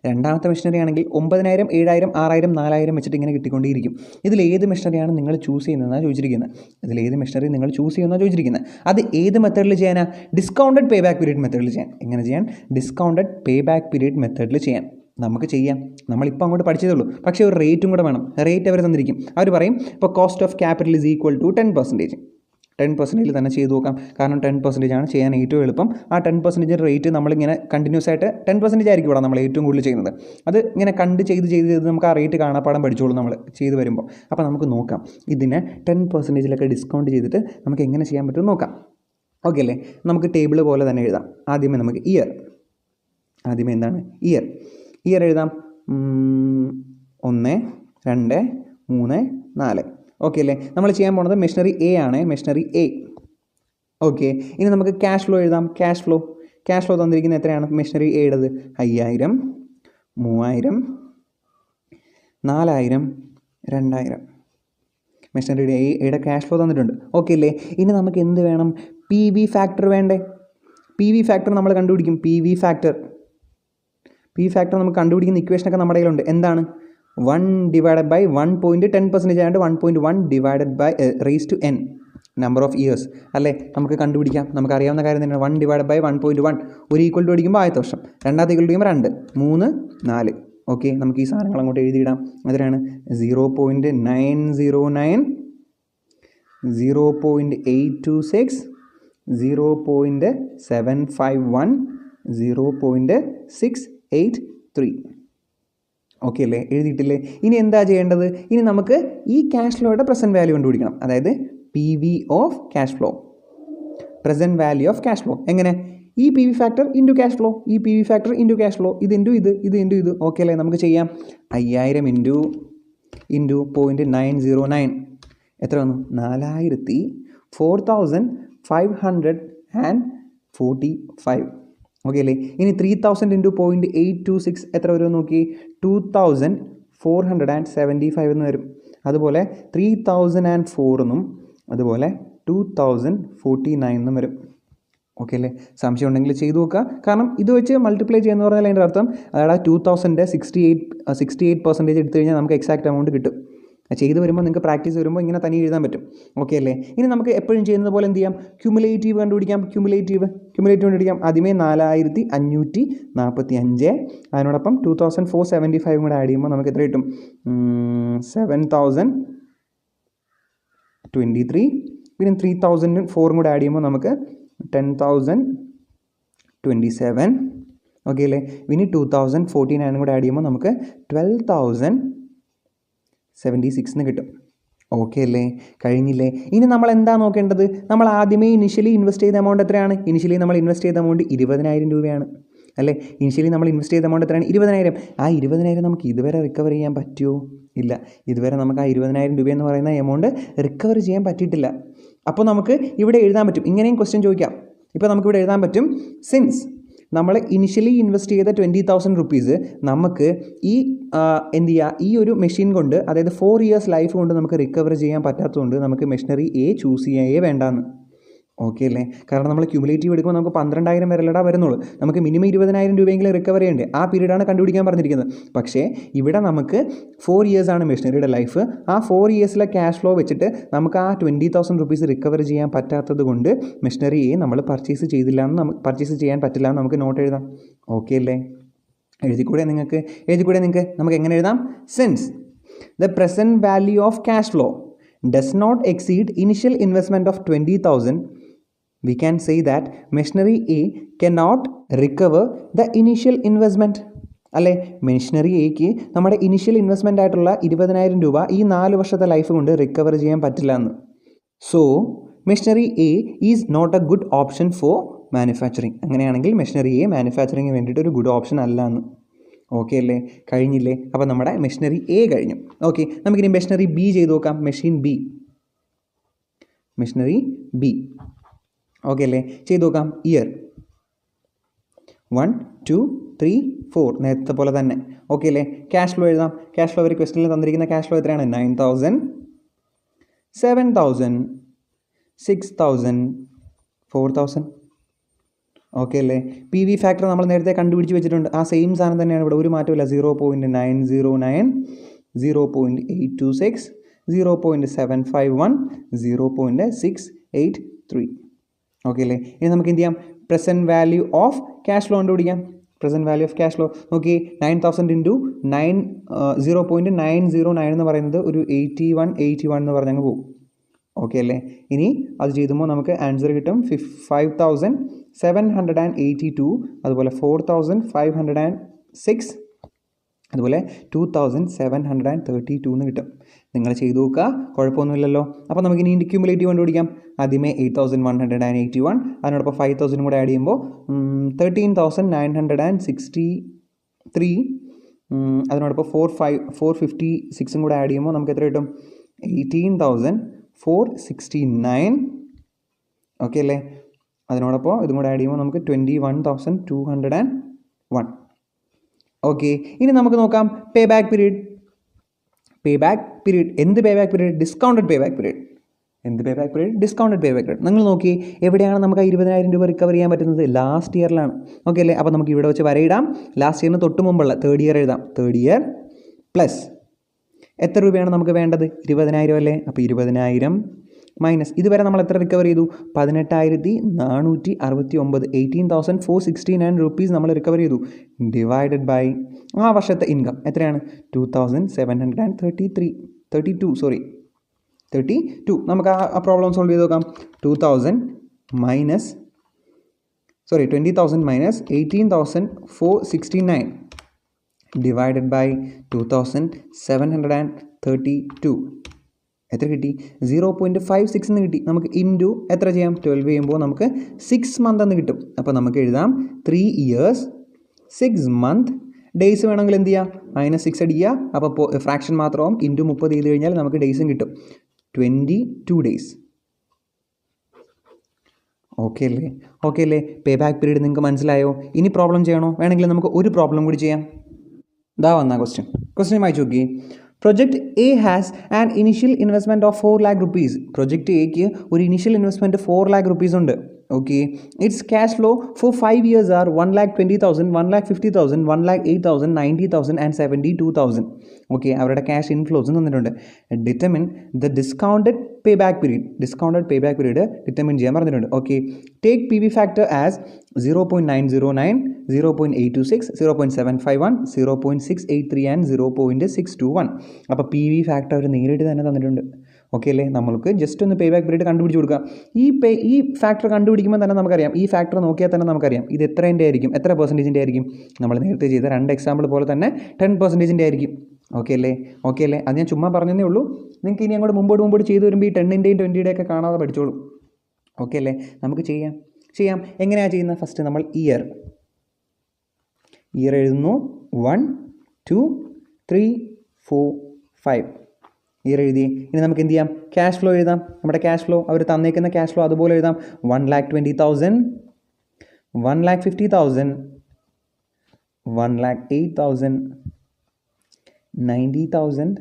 രണ്ടാമത്തെ മെഷീനറി ആണെങ്കിൽ 9,000, 7,000, 6,000, 4,000 വെച്ചിട്ട് ഇങ്ങനെ കിട്ടിക്കൊണ്ടിരിക്കും. ഇതിലേത് മെഷീനറിയാണ് നിങ്ങൾ ചൂസ് ചെയ്യുന്നതെന്നാണ് ചോദിച്ചിരിക്കുന്നത്. ഇതിലേത് മെഷീനറി നിങ്ങൾ ചൂസ് ചെയ്യുന്നതാണ് ചോദിച്ചിരിക്കുന്നത്. അത് ഏത് മെത്തേഡിൽ ചെയ്യാനാണ്? ഡിസ്കൗണ്ടഡ് പേ ബാക്ക് പീരീഡ് മെത്തേഡിൽ ചെയ്യാൻ. എങ്ങനെ ചെയ്യാൻ? ഡിസ്കൗണ്ടഡ് പേ ബാക്ക് പീരീഡ് മെത്തേഡിൽ ചെയ്യാൻ നമുക്ക് ചെയ്യാം. നമ്മളിപ്പോൾ അങ്ങോട്ട് പഠിച്ചതേ ഉള്ളൂ, പക്ഷേ ഒരു റേറ്റും കൂടെ വേണം. റേറ്റ് അവർ തന്നിരിക്കും. അവർ പറയും ഇപ്പോൾ cost of capital is equal to 10%. 10% തന്നെ ചെയ്ത് നോക്കാം, കാരണം 10% ആണ് ചെയ്യാൻ ഏറ്റവും എളുപ്പം. ആ 10% റേറ്റ് നമ്മളിങ്ങനെ കണ്ടിന്യൂസ് ആയിട്ട് 10% ആയിരിക്കും ഇവിടെ നമ്മൾ ഏറ്റവും കൂടുതൽ ചെയ്യുന്നത്. അത് ഇങ്ങനെ ചെയ്ത് നമുക്ക് ആ റേറ്റ് കാണാപ്പാടം പഠിച്ചോളൂ നമ്മൾ ചെയ്ത് വരുമ്പോൾ. അപ്പോൾ നമുക്ക് നോക്കാം ഇതിനെ 10%-ലൊക്കെ ഡിസ്കൗണ്ട് ചെയ്തിട്ട് നമുക്ക് എങ്ങനെ ചെയ്യാൻ പറ്റുമെന്ന് നോക്കാം. ഓക്കെ അല്ലേ? നമുക്ക് ടേബിൾ പോലെ തന്നെ എഴുതാം. ആദ്യമേ നമുക്ക് എന്താണ് ഇയർ എഴുതാം. 1, 2, 3, 4. ഓക്കെ അല്ലേ? നമ്മൾ ചെയ്യാൻ പോകുന്നത് മെഷീനറി എ ആണ്, മെഷീനറി എ. ഓക്കെ, ഇനി നമുക്ക് ക്യാഷ് ഫ്ലോ എഴുതാം. ക്യാഷ് ഫ്ലോ തന്നിരിക്കുന്നത് എത്രയാണ്? മെഷീനറി എയുടേത് 5,000, 3,000, 4,000, 2,000. മെഷീനറിയുടെ എയുടെ ക്യാഷ് ഫ്ലോ തന്നിട്ടുണ്ട്. ഓക്കെ അല്ലേ? ഇനി നമുക്ക് എന്ത് വേണം? പി വി ഫാക്ടർ വേണ്ടേ? പി വി ഫാക്ടർ നമ്മൾ കണ്ടുപിടിക്കും. പി വി ഫാക്ടർ നമുക്ക് കണ്ടുപിടിക്കുന്ന ഇക്വേഷനൊക്കെ നമ്മുടെ കയ്യിലുണ്ട്. എന്താണ്? 1 ഡിവൈഡഡ് ബൈ 1.10% ആയതുകൊണ്ട് 1.1 divided by raise to n number of years അല്ലേ? നമുക്ക് കണ്ടുപിടിക്കാം. നമുക്കറിയാവുന്ന കാര്യം തന്നെയാണ്. 1 ഡിവൈഡഡ് ബൈ 1.1. ഒരു ഈക്വൽ ടു അടിക്കുമ്പോൾ ആദ്യത്തെ വർഷം, രണ്ടാമത്തെ ഈക്വൽ ടു ചെയ്യുമ്പോൾ 2, 3, 4. ഓക്കെ, നമുക്ക് ഈ സാധനങ്ങൾ അങ്ങോട്ട് എഴുതിയിടാം. അതിനാണ് 0.909, 0.826, 0.751, 0.683. ഓക്കെ അല്ലേ? എഴുതിയിട്ടില്ലേ? ഇനി എന്താ ചെയ്യേണ്ടത്? ഇനി നമുക്ക് ഈ ക്യാഷ് ഫ്ലോയുടെ പ്രസൻറ്റ് വാല്യൂ കണ്ടുപിടിക്കണം. അതായത് P V of cash flow, present value of cash flow. എങ്ങനെ? ഈ P V factor into cash flow, ഈ P V factor into cash flow, ഇത് ഇൻറ്റു ഇത്. ഓക്കെ അല്ലേ? നമുക്ക് ചെയ്യാം. 5,000 ഇൻറ്റു 0.909 എത്ര വന്നു? 4,545. ഓക്കെ അല്ലേ? ഇനി 3,000 ഇൻറ്റു 0.826 എത്ര വരും നോക്കി? 2,475 എന്ന് വരും. അതുപോലെ 3,004 എന്നും അതുപോലെ 2,049 എന്നും വരും. ഓക്കെ അല്ലേ? സംശയം ഉണ്ടെങ്കിൽ ചെയ്തു നോക്കുക. കാരണം ഇത് വെച്ച് മൾട്ടിപ്ലൈ ചെയ്യുന്ന പറഞ്ഞാൽ അതിൻ്റെ അർത്ഥം അതായത് 2,000-ൻ്റെ 68% എടുത്തു കഴിഞ്ഞാൽ നമുക്ക് എക്സാക്റ്റ് എമൗണ്ട് കിട്ടും. ചെയ്ത് വരുമ്പോൾ നിങ്ങൾക്ക് പ്രാക്ടീസ് വരുമ്പോൾ ഇങ്ങനെ തനിയെ എഴുതാൻ പറ്റും. ഓക്കെ അല്ലേ? ഇനി നമുക്ക് എപ്പോഴും ചെയ്യുന്നത് പോലെ എന്ത് ചെയ്യാം? ക്യുമുലേറ്റീവ് കണ്ടുപിടിക്കാം. ക്യുമുലേറ്റീവ് കണ്ടുപിടിക്കാം. ആദ്യമേ 4,545, അതിനോടൊപ്പം 2,475 കൂടെ ആഡ് ചെയ്യുമ്പോൾ നമുക്ക് എത്ര കിട്ടും? 7,023. പിന്നെ 3,004 കൂടെ ആഡ് ചെയ്യുമ്പോൾ നമുക്ക് 10,027. ഓക്കെ അല്ലേ? ഇനി 2,049 കൂടെ ആഡ് ചെയ്യുമ്പോൾ നമുക്ക് 12,076 കിട്ടും. ഓക്കെ അല്ലേ? കഴിഞ്ഞില്ലേ? ഇനി നമ്മൾ എന്താ നോക്കേണ്ടത്? നമ്മൾ ആദ്യമേ ഇനിഷ്യലി ഇൻവെസ്റ്റ് ചെയ്ത എമൗണ്ട് എത്രയാണ്? ഇനിഷ്യലി നമ്മൾ ഇൻവെസ്റ്റ് ചെയ്ത എമൗണ്ട് 20,000 രൂപയാണ് അല്ലേ? ഇനിഷ്യലി നമ്മൾ ഇൻവെസ്റ്റ് ചെയ്ത എമൗണ്ട് എത്രയാണ്? 20,000. ആ 20,000 നമുക്ക് ഇതുവരെ റിക്കവർ ചെയ്യാൻ പറ്റുമോ? ഇല്ല, ഇതുവരെ നമുക്ക് ആ 20,000 രൂപ എന്ന് പറയുന്ന എമൗണ്ട് റിക്കവർ ചെയ്യാൻ പറ്റിയിട്ടില്ല. അപ്പോൾ നമുക്ക് ഇവിടെ എഴുതാൻ പറ്റും. ഇങ്ങനെയും ക്വസ്റ്റ്യൻ ചോദിക്കാം. ഇപ്പോൾ നമുക്കിവിടെ എഴുതാൻ പറ്റും, സിൻസ് നമ്മൾ ഇനിഷ്യലി ഇൻവെസ്റ്റ് ചെയ്ത 20,000 റുപ്പീസ് നമുക്ക് എന്ത് ചെയ്യുക? ഈ ഒരു മെഷീൻ കൊണ്ട്, അതായത് 4 ഇയേഴ്സ് ലൈഫ് കൊണ്ട് നമുക്ക് റിക്കവർ ചെയ്യാൻ പറ്റാത്തതുകൊണ്ട് നമുക്ക് മെഷീനറി എ ചൂസ് ചെയ്യേ വേണ്ടാന്ന്. ഓക്കെ അല്ലേ? കാരണം നമ്മൾ ക്യുമുലേറ്റീവ് എടുക്കുമ്പോൾ നമുക്ക് 12,000 വരെയല്ലടാ വരുന്നുള്ളൂ. നമുക്ക് മിനിമം 20,000 രൂപയെങ്കിലും റിക്കവർ ചെയ്യണ്ടേ? ആ പീരീഡാണ് കണ്ടുപിടിക്കാൻ പറഞ്ഞിരിക്കുന്നത്. പക്ഷേ ഇവിടെ നമുക്ക് 4 ഇയേഴ്സാണ് മെഷീനറിയുടെ ലൈഫ്. ആ 4 ഇയേഴ്സിലെ ക്യാഷ് ഫ്ലോ വെച്ചിട്ട് നമുക്ക് ആ 20,000 റുപ്പീസ് റിക്കവർ ചെയ്യാൻ പറ്റാത്തത് കൊണ്ട് മെഷീനറിയെ നമ്മൾ പർച്ചേസ് ചെയ്യാൻ പറ്റില്ല എന്ന് നമുക്ക് നോട്ട് എഴുതാം. ഓക്കെ അല്ലേ? എഴുതിക്കൂടെ നിങ്ങൾക്ക്? നമുക്ക് എങ്ങനെ എഴുതാം? Since the present value of cash flow does not exceed initial investment of 20,000, we can say that machinery A cannot recover the initial investment. അല്ലേ? മെഷീനറി എക്ക് നമ്മുടെ ഇനിഷ്യൽ ഇൻവെസ്റ്റ്മെൻ്റ് ആയിട്ടുള്ള 20,000 രൂപ ഈ 4 വർഷത്തെ ലൈഫ് കൊണ്ട് റിക്കവർ ചെയ്യാൻ പറ്റില്ല എന്ന്. So machinery A is not a good option for manufacturing. അങ്ങനെയാണെങ്കിൽ മെഷീനറി എ മാനുഫാക്ചറിങ്ങിന് വേണ്ടിയിട്ട് ഒരു ഗുഡ് ഓപ്ഷൻ അല്ല എന്ന്. ഓക്കെ അല്ലേ? കഴിഞ്ഞില്ലേ? അപ്പോൾ നമ്മുടെ മെഷീനറി എ കഴിഞ്ഞു. ഓക്കെ, നമുക്കിനി മെഷീനറി ബി ചെയ്ത് നോക്കാം. മെഷീനറി ബി ഓക്കെ അല്ലേ? ചെയ്ത് നോക്കാം. ഇയർ 1, 2, 3, 4 നേരത്തെ പോലെ തന്നെ. ഓക്കെ അല്ലേ? ക്യാഷ് ഫ്ലോ എഴുതാം. ക്യാഷ് ഫ്ലോ ഒരു ക്വസ്റ്റനിൽ തന്നിരിക്കുന്ന ക്യാഷ് ഫ്ലോ എത്രയാണ്? 9,000, 7,000, 6,000, 4,000. ഓക്കെ അല്ലേ? പി വി ഫാക്ടർ നമ്മൾ നേരത്തെ കണ്ടുപിടിച്ച് വെച്ചിട്ടുണ്ട്. ആ സെയിം സാധനം തന്നെയാണ് ഇവിടെ, ഒരു മാറ്റമില്ല. 0.909, 0.826, 0.751, 0.683. ഓക്കെ അല്ലേ? ഇനി നമുക്ക് എന്ത് ചെയ്യാം? Present value of cash flow കണ്ടുപിടിക്കാം. Present value of cash flow നോക്കി. 9,000 ഇൻറ്റു 0.909 എന്ന് പറയുന്നത് ഒരു 81 എന്ന് പറഞ്ഞങ്ങ് പോകും. ഓക്കെ അല്ലേ? ഇനി അത് ചെയ്തുമ്പോൾ നമുക്ക് ആൻസർ കിട്ടും 5,782, അതുപോലെ 4,506, അതുപോലെ 2,732 എന്ന് കിട്ടും. നിങ്ങൾ ചെയ്തു നോക്കുക, കുഴപ്പമൊന്നുമില്ലല്ലോ. അപ്പോൾ നമുക്ക് ഇനി ക്യുമുലേറ്റീവ് കണ്ടുപിടിക്കാം. ആദ്യമേ 8,181, അതിനോടൊപ്പം 5,000 കൂടെ ആഡ് ചെയ്യുമ്പോൾ 13,963, അതിനോടൊപ്പം 456 കൂടെ ആഡ് ചെയ്യുമ്പോൾ നമുക്ക് എത്ര കിട്ടും? 18,469. ഓക്കെ അല്ലേ? അതിനോടൊപ്പം ഇതും കൂടെ ആഡ് ചെയ്യുമ്പോൾ നമുക്ക് 21,201. ഓക്കെ, ഇനി നമുക്ക് നോക്കാം പേ ബാക്ക് പീരീഡ്. എന്ത് pay back period? Discounted pay back period. Discounted pay back period. നിങ്ങൾ നോക്കി, എവിടെയാണ് നമുക്ക് 20,000 രൂപ റിക്കവർ ചെയ്യാൻ പറ്റുന്നത്? ലാസ്റ്റ് ഇയറിലാണ്. ഓക്കെ അല്ലേ? അപ്പോൾ നമുക്ക് ഇവിടെ വെച്ച് വരയിടാം. ലാസ്റ്റ് ഇയറിന് തൊട്ട് മുമ്പുള്ള തേർഡ് ഇയർ എഴുതാം. തേർഡ് ഇയർ പ്ലസ് എത്ര രൂപയാണ് നമുക്ക് വേണ്ടത്? 20,000 അല്ലേ? അപ്പോൾ 20,000 മൈനസ് ഇതുവരെ നമ്മൾ എത്ര റിക്കവർ ചെയ്തു? 18,469, 18,469 റുപ്പീസ് നമ്മൾ റിക്കവർ ചെയ്തു. ഡിവൈഡഡ് ബൈ ആ വർഷത്തെ ഇൻകം എത്രയാണ്? 2,732. നമുക്ക് ആ പ്രോബ്ലം സോൾവ് ചെയ്ത് നോക്കാം. 20,000 മൈനസ് 18,469 ഡിവൈഡഡ് ബൈ 2,732 എത്ര കിട്ടി? 0.56 എന്ന് കിട്ടി. നമുക്ക് ഇൻറ്റു എത്ര ചെയ്യാം? 12 ചെയ്യുമ്പോൾ നമുക്ക് 6 മന്ത് എന്ന് കിട്ടും. അപ്പോൾ നമുക്ക് എഴുതാം 3 ഇയേഴ്സ് 6 മന്ത്. ഡേയ്സ് വേണമെങ്കിൽ എന്ത് ചെയ്യാം? -6 അടിക്കുക. അപ്പോൾ ഫ്രാക്ഷൻ മാത്രമാവും. ഇൻറ്റു 30 ചെയ്ത് കഴിഞ്ഞാൽ നമുക്ക് ഡേയ്സും കിട്ടും. 22 ഡേയ്സ്. ഓക്കെ അല്ലേ? പേ ബാക്ക് പീരീഡ് നിങ്ങൾക്ക് മനസ്സിലായോ? ഇനി പ്രോബ്ലം ചെയ്യണോ? വേണമെങ്കിൽ നമുക്ക് ഒരു പ്രോബ്ലം കൂടി ചെയ്യാം. ഇതാ വന്ന ക്വസ്റ്റ്യൻ വായിച്ചു നോക്കി. Project A has an initial investment of 4 lakh rupees. Project എക്ക് ഒരു ഇനിഷ്യൽ ഇൻവെസ്റ്റ്മെൻറ്റ് 4 lakh rupees ഉണ്ട്. Okay, it's cash flow for 5 years are 1,20,000, 1,50,000, 1,08,000, 90,000 and 72,000. Okay, അവരുടെ ക്യാഷ് ഇൻഫ്ലോസ് തന്നിട്ടുണ്ട്. Determine the discounted pay back period determine ചെയ്യാൻ പറഞ്ഞിട്ടുണ്ട്. Okay, take P V factor as 0.909, 0.826, 0.751, 0.683 and 0.621. അപ്പോൾ P V factor അവർ നേരിട്ട് തന്നെ തന്നിട്ടുണ്ട്. Okay അല്ലേ? നമ്മൾക്ക് ജസ്റ്റ് ഒന്ന് പേ ബാക്ക് പീരീഡ് കണ്ടുപിടിച്ച് കൊടുക്കുക. ഈ ഫാക്ടർ കണ്ടുപിടിക്കുമ്പോൾ തന്നെ നമുക്കറിയാം, ഈ ഫാക്ടർ നോക്കിയാൽ തന്നെ നമുക്കറിയാം ഇത് എത്രേൻ്റെ ആയിരിക്കും, എത്ര പെർസെൻറ്റേജിൻ്റെ ആയിരിക്കും. നമ്മൾ നേരത്തെ ചെയ്ത 2 എക്സാമ്പിൾ പോലെ തന്നെ 10% ആയിരിക്കും. ഓക്കെ അല്ലേ? അത് ഞാൻ ചുമ്മാ പറഞ്ഞതേ ഉള്ളൂ. നിങ്ങൾക്ക് ഇനി അങ്ങോട്ട് മുമ്പോട്ട് ചെയ്ത് വരുമ്പോൾ ഈ 10-ൻ്റെയും 20-യുടെയും ഒക്കെ കാണാതെ പഠിച്ചോളൂ. ഓക്കെ അല്ലേ? നമുക്ക് ചെയ്യാം. എങ്ങനെയാണ് ചെയ്യുന്നത്? ഫസ്റ്റ് നമ്മൾ ഇയർ എഴുതുന്നു. 1, 2, 3, 4, 5 ഇയർ എഴുതി. ഇനി നമുക്ക് എന്ത് ചെയ്യാം? ക്യാഷ് ഫ്ലോ എഴുതാം. നമ്മുടെ ക്യാഷ് ഫ്ലോ അവർ തന്നേക്കുന്ന ക്യാഷ് ഫ്ലോ അതുപോലെ എഴുതാം. 1,20,000, 1,50,000, 1,08,000, 90,000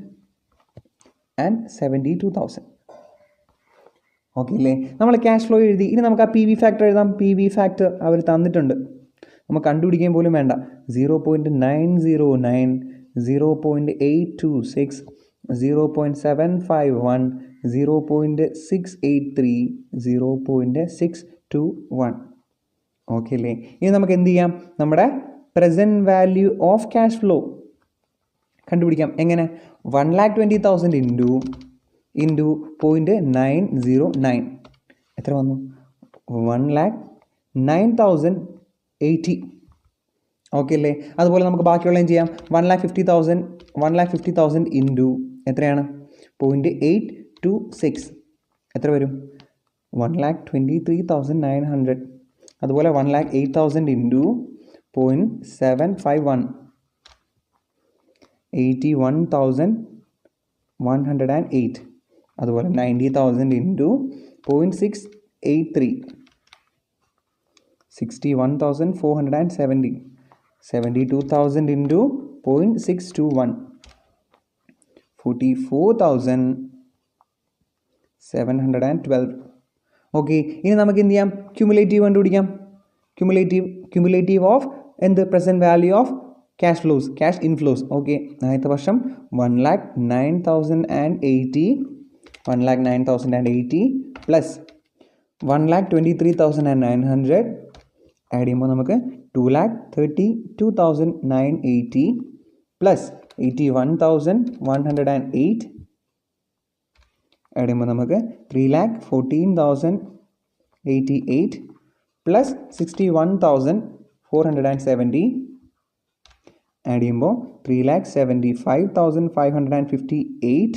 ആൻഡ് 72,000. ഓക്കെ അല്ലേ? നമ്മൾ ക്യാഷ് ഫ്ലോ എഴുതി. ഇനി നമുക്ക് ആ പി വി ഫാക്ടർ എഴുതാം. പി വി ഫാക്ടർ അവർ തന്നിട്ടുണ്ട്, നമുക്ക് കണ്ടുപിടിക്കാൻ പോലും വേണ്ട. 0.909, 0.826, 0.751, 0.683, 0.621. ഓക്കെ അല്ലേ? ഇനി നമുക്ക് എന്ത് ചെയ്യാം? നമ്മുടെ present value of cash flow കണ്ടുപിടിക്കാം. എങ്ങനെ? 1,20,000 ഇൻറ്റു 0.909 എത്ര വന്നു? 1,09,080. ഓക്കെ അല്ലേ? അതുപോലെ നമുക്ക് ബാക്കിയുള്ളതും ചെയ്യാം. 1,50,000 ഇൻറ്റു എത്രയാണ്? 0.826 എത്ര വരും? 1,23,900. അതുപോലെ 1,08,000 ഇൻറ്റു 0.751 81,108. അതുപോലെ 90,000 ഇൻറ്റു 0.683 61,470. 72,000 ഇൻറ്റു 0.621 44,712. ഓക്കെ, ഇനി നമുക്ക് എന്ത് ചെയ്യാം? ക്യുമുലേറ്റീവ് കണ്ടുപിടിക്കാം. ക്യുമുലേറ്റീവ് ഓഫ് എന്ത്? Present value of cash flows, cash inflows. Okay, ആദ്യത്തെ വർഷം 1,09,080 പ്ലസ് 1,23,900 ആഡ് ചെയ്യുമ്പോൾ നമുക്ക് 2,32,980 പ്ലസ് 81,108 ആഡ് ചെയ്യുമ്പോൾ നമുക്ക് 3,14,088 പ്ലസ് 61,470 ആഡ് ചെയ്യുമ്പോൾ 3,75,558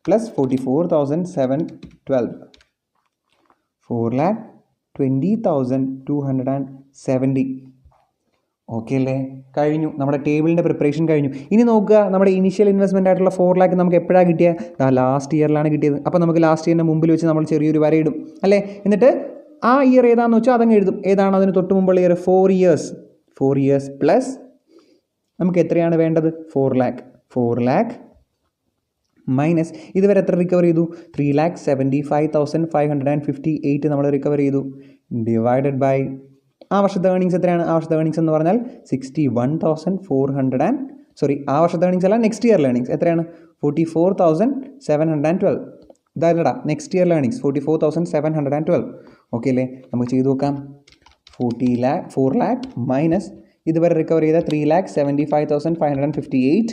പ്ലസ് 44,712 4,20,270. ഓക്കെ അല്ലേ? കഴിഞ്ഞു. നമ്മുടെ ടേബിളിൻ്റെ പ്രിപ്പറേഷൻ കഴിഞ്ഞു. ഇനി നോക്കുക, നമ്മുടെ ഇനീഷ്യൽ ഇൻവെസ്റ്റ്മെൻ്റ് ആയിട്ടുള്ള 4 lakh നമുക്ക് എപ്പോഴാണ് കിട്ടിയത്? ലാസ്റ്റ് ഇയറിലാണ് കിട്ടിയത്. അപ്പോൾ നമുക്ക് ലാസ്റ്റ് ഇയറിൻ്റെ മുമ്പിൽ വെച്ച് നമ്മൾ ചെറിയൊരു വര ഇടും അല്ലേ? എന്നിട്ട് ആ ഇയർ ഏതാണെന്ന് വെച്ചാൽ അതങ്ങ് എഴുതും. ഏതാണ് അതിന് തൊട്ട് മുമ്പുള്ള ഇയർ? 4 years പ്ലസ് നമുക്ക് എത്രയാണ് വേണ്ടത്? 4 lakh മൈനസ് ഇതുവരെ എത്ര റിക്കവർ ചെയ്തു? 3,75,558 നമ്മൾ റിക്കവർ ചെയ്തു. ഡിവൈഡഡ് ബൈ ആ വർഷത്തെ ഏർണിങ്സ് എത്രയാണ്? ആ വർഷത്തെ ഏർണിങ്സ് എന്ന് പറഞ്ഞാൽ 61,400 ആ വർഷത്തെ ഏർണിങ്സ് അല്ല, നെക്സ്റ്റ് ഇയറിലെ ഏർണിങ്സ് എത്രയാണ്? 44,712. ഇതല്ലടാ, നെക്സ്റ്റ് ഇയറിലെ ഏർണിങ്സ് 44,712. ഓക്കെ അല്ലേ? നമുക്ക് ചെയ്ത് നോക്കാം. 4 lakh മൈനസ് ഇതുവരെ റിക്കവർ ചെയ്ത 3,75,558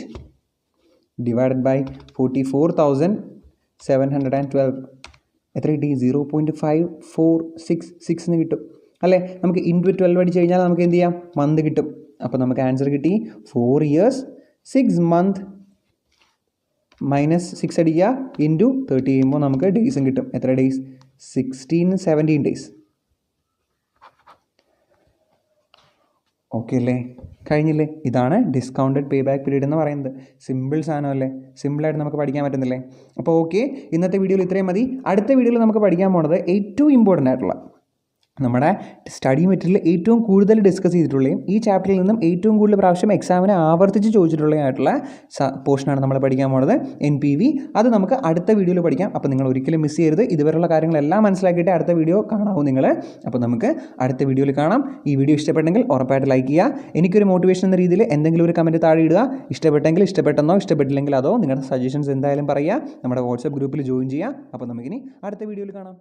ഡിവൈഡഡ് ബൈ 44,712 എത്ര കിട്ടി? 0.5466 എന്ന് കിട്ടും അല്ലേ? നമുക്ക് ഇൻറ്റു 12 അടിച്ച് കഴിഞ്ഞാൽ നമുക്ക് എന്ത് ചെയ്യാം? മന്ത് കിട്ടും. അപ്പോൾ നമുക്ക് ആൻസർ കിട്ടി 4 years 6 months മൈനസ് 6 അടിക്കുക ഇൻറ്റു 30 ചെയ്യുമ്പോൾ നമുക്ക് ഡേയ്സും കിട്ടും. എത്ര ഡേയ്സ്? 17 days. ഓക്കെ അല്ലേ? കഴിഞ്ഞില്ലേ? ഇതാണ് ഡിസ്കൗണ്ടഡ് പേ ബാക്ക് പീരീഡ് എന്ന് പറയുന്നത്. സിമ്പിൾ സാധനമല്ലേ? സിമ്പിളായിട്ട് നമുക്ക് പഠിക്കാൻ പറ്റുന്നില്ലേ? അപ്പോൾ ഓക്കെ, ഇന്നത്തെ വീഡിയോയിൽ ഇത്രയും മതി. അടുത്ത വീഡിയോയിൽ നമുക്ക് പഠിക്കാൻ പോണത് ഏറ്റവും ഇമ്പോർട്ടൻ്റ് ആയിട്ടുള്ള നമ്മുടെ സ്റ്റഡി മെറ്റീരിയൽ ഏറ്റവും കൂടുതൽ ഡിസ്കസ് ചെയ്തിട്ടുള്ളതും ഈ ചാപ്റ്ററിൽ നിന്നും ഏറ്റവും കൂടുതൽ പ്രാവശ്യം എക്സാമിന് ആവർത്തിച്ച് ചോദിച്ചിട്ടുള്ളതായിട്ടുള്ള പോർഷനാണ് നമ്മൾ പഠിക്കാൻ പോകുന്നത്, NPV. അത് നമുക്ക് അടുത്ത വീഡിയോയിൽ പഠിക്കാം. അപ്പോൾ നിങ്ങൾ ഒരിക്കലും മിസ് ചെയ്യരുത്. ഇതുവരെയുള്ള കാര്യങ്ങളെല്ലാം മനസ്സിലാക്കിയിട്ട് അടുത്ത വീഡിയോ കാണാവൂ നിങ്ങൾ. അപ്പോൾ നമുക്ക് അടുത്ത വീഡിയോയിൽ കാണാം. ഈ വീഡിയോ ഇഷ്ടപ്പെട്ടെങ്കിൽ ഉറപ്പായിട്ട് ലൈക്ക് ചെയ്യുക. എനിക്കൊരു മോട്ടിവേഷൻ എന്ന രീതിയിൽ എന്തെങ്കിലും ഒരു കമൻറ്റ് താഴെ ഇടുക. ഇഷ്ടപ്പെട്ടെങ്കിൽ ഇഷ്ടപ്പെട്ടെന്നോ, ഇഷ്ടപ്പെട്ടില്ലെങ്കിൽ അതോ നിങ്ങളുടെ സജഷൻസ് എന്തായാലും പറയുക. നമ്മുടെ വാട്സപ്പ് ഗ്രൂപ്പിൽ ജോയിൻ ചെയ്യുക. അപ്പോൾ നമുക്കിനി അടുത്ത വീഡിയോയിൽ കാണാം.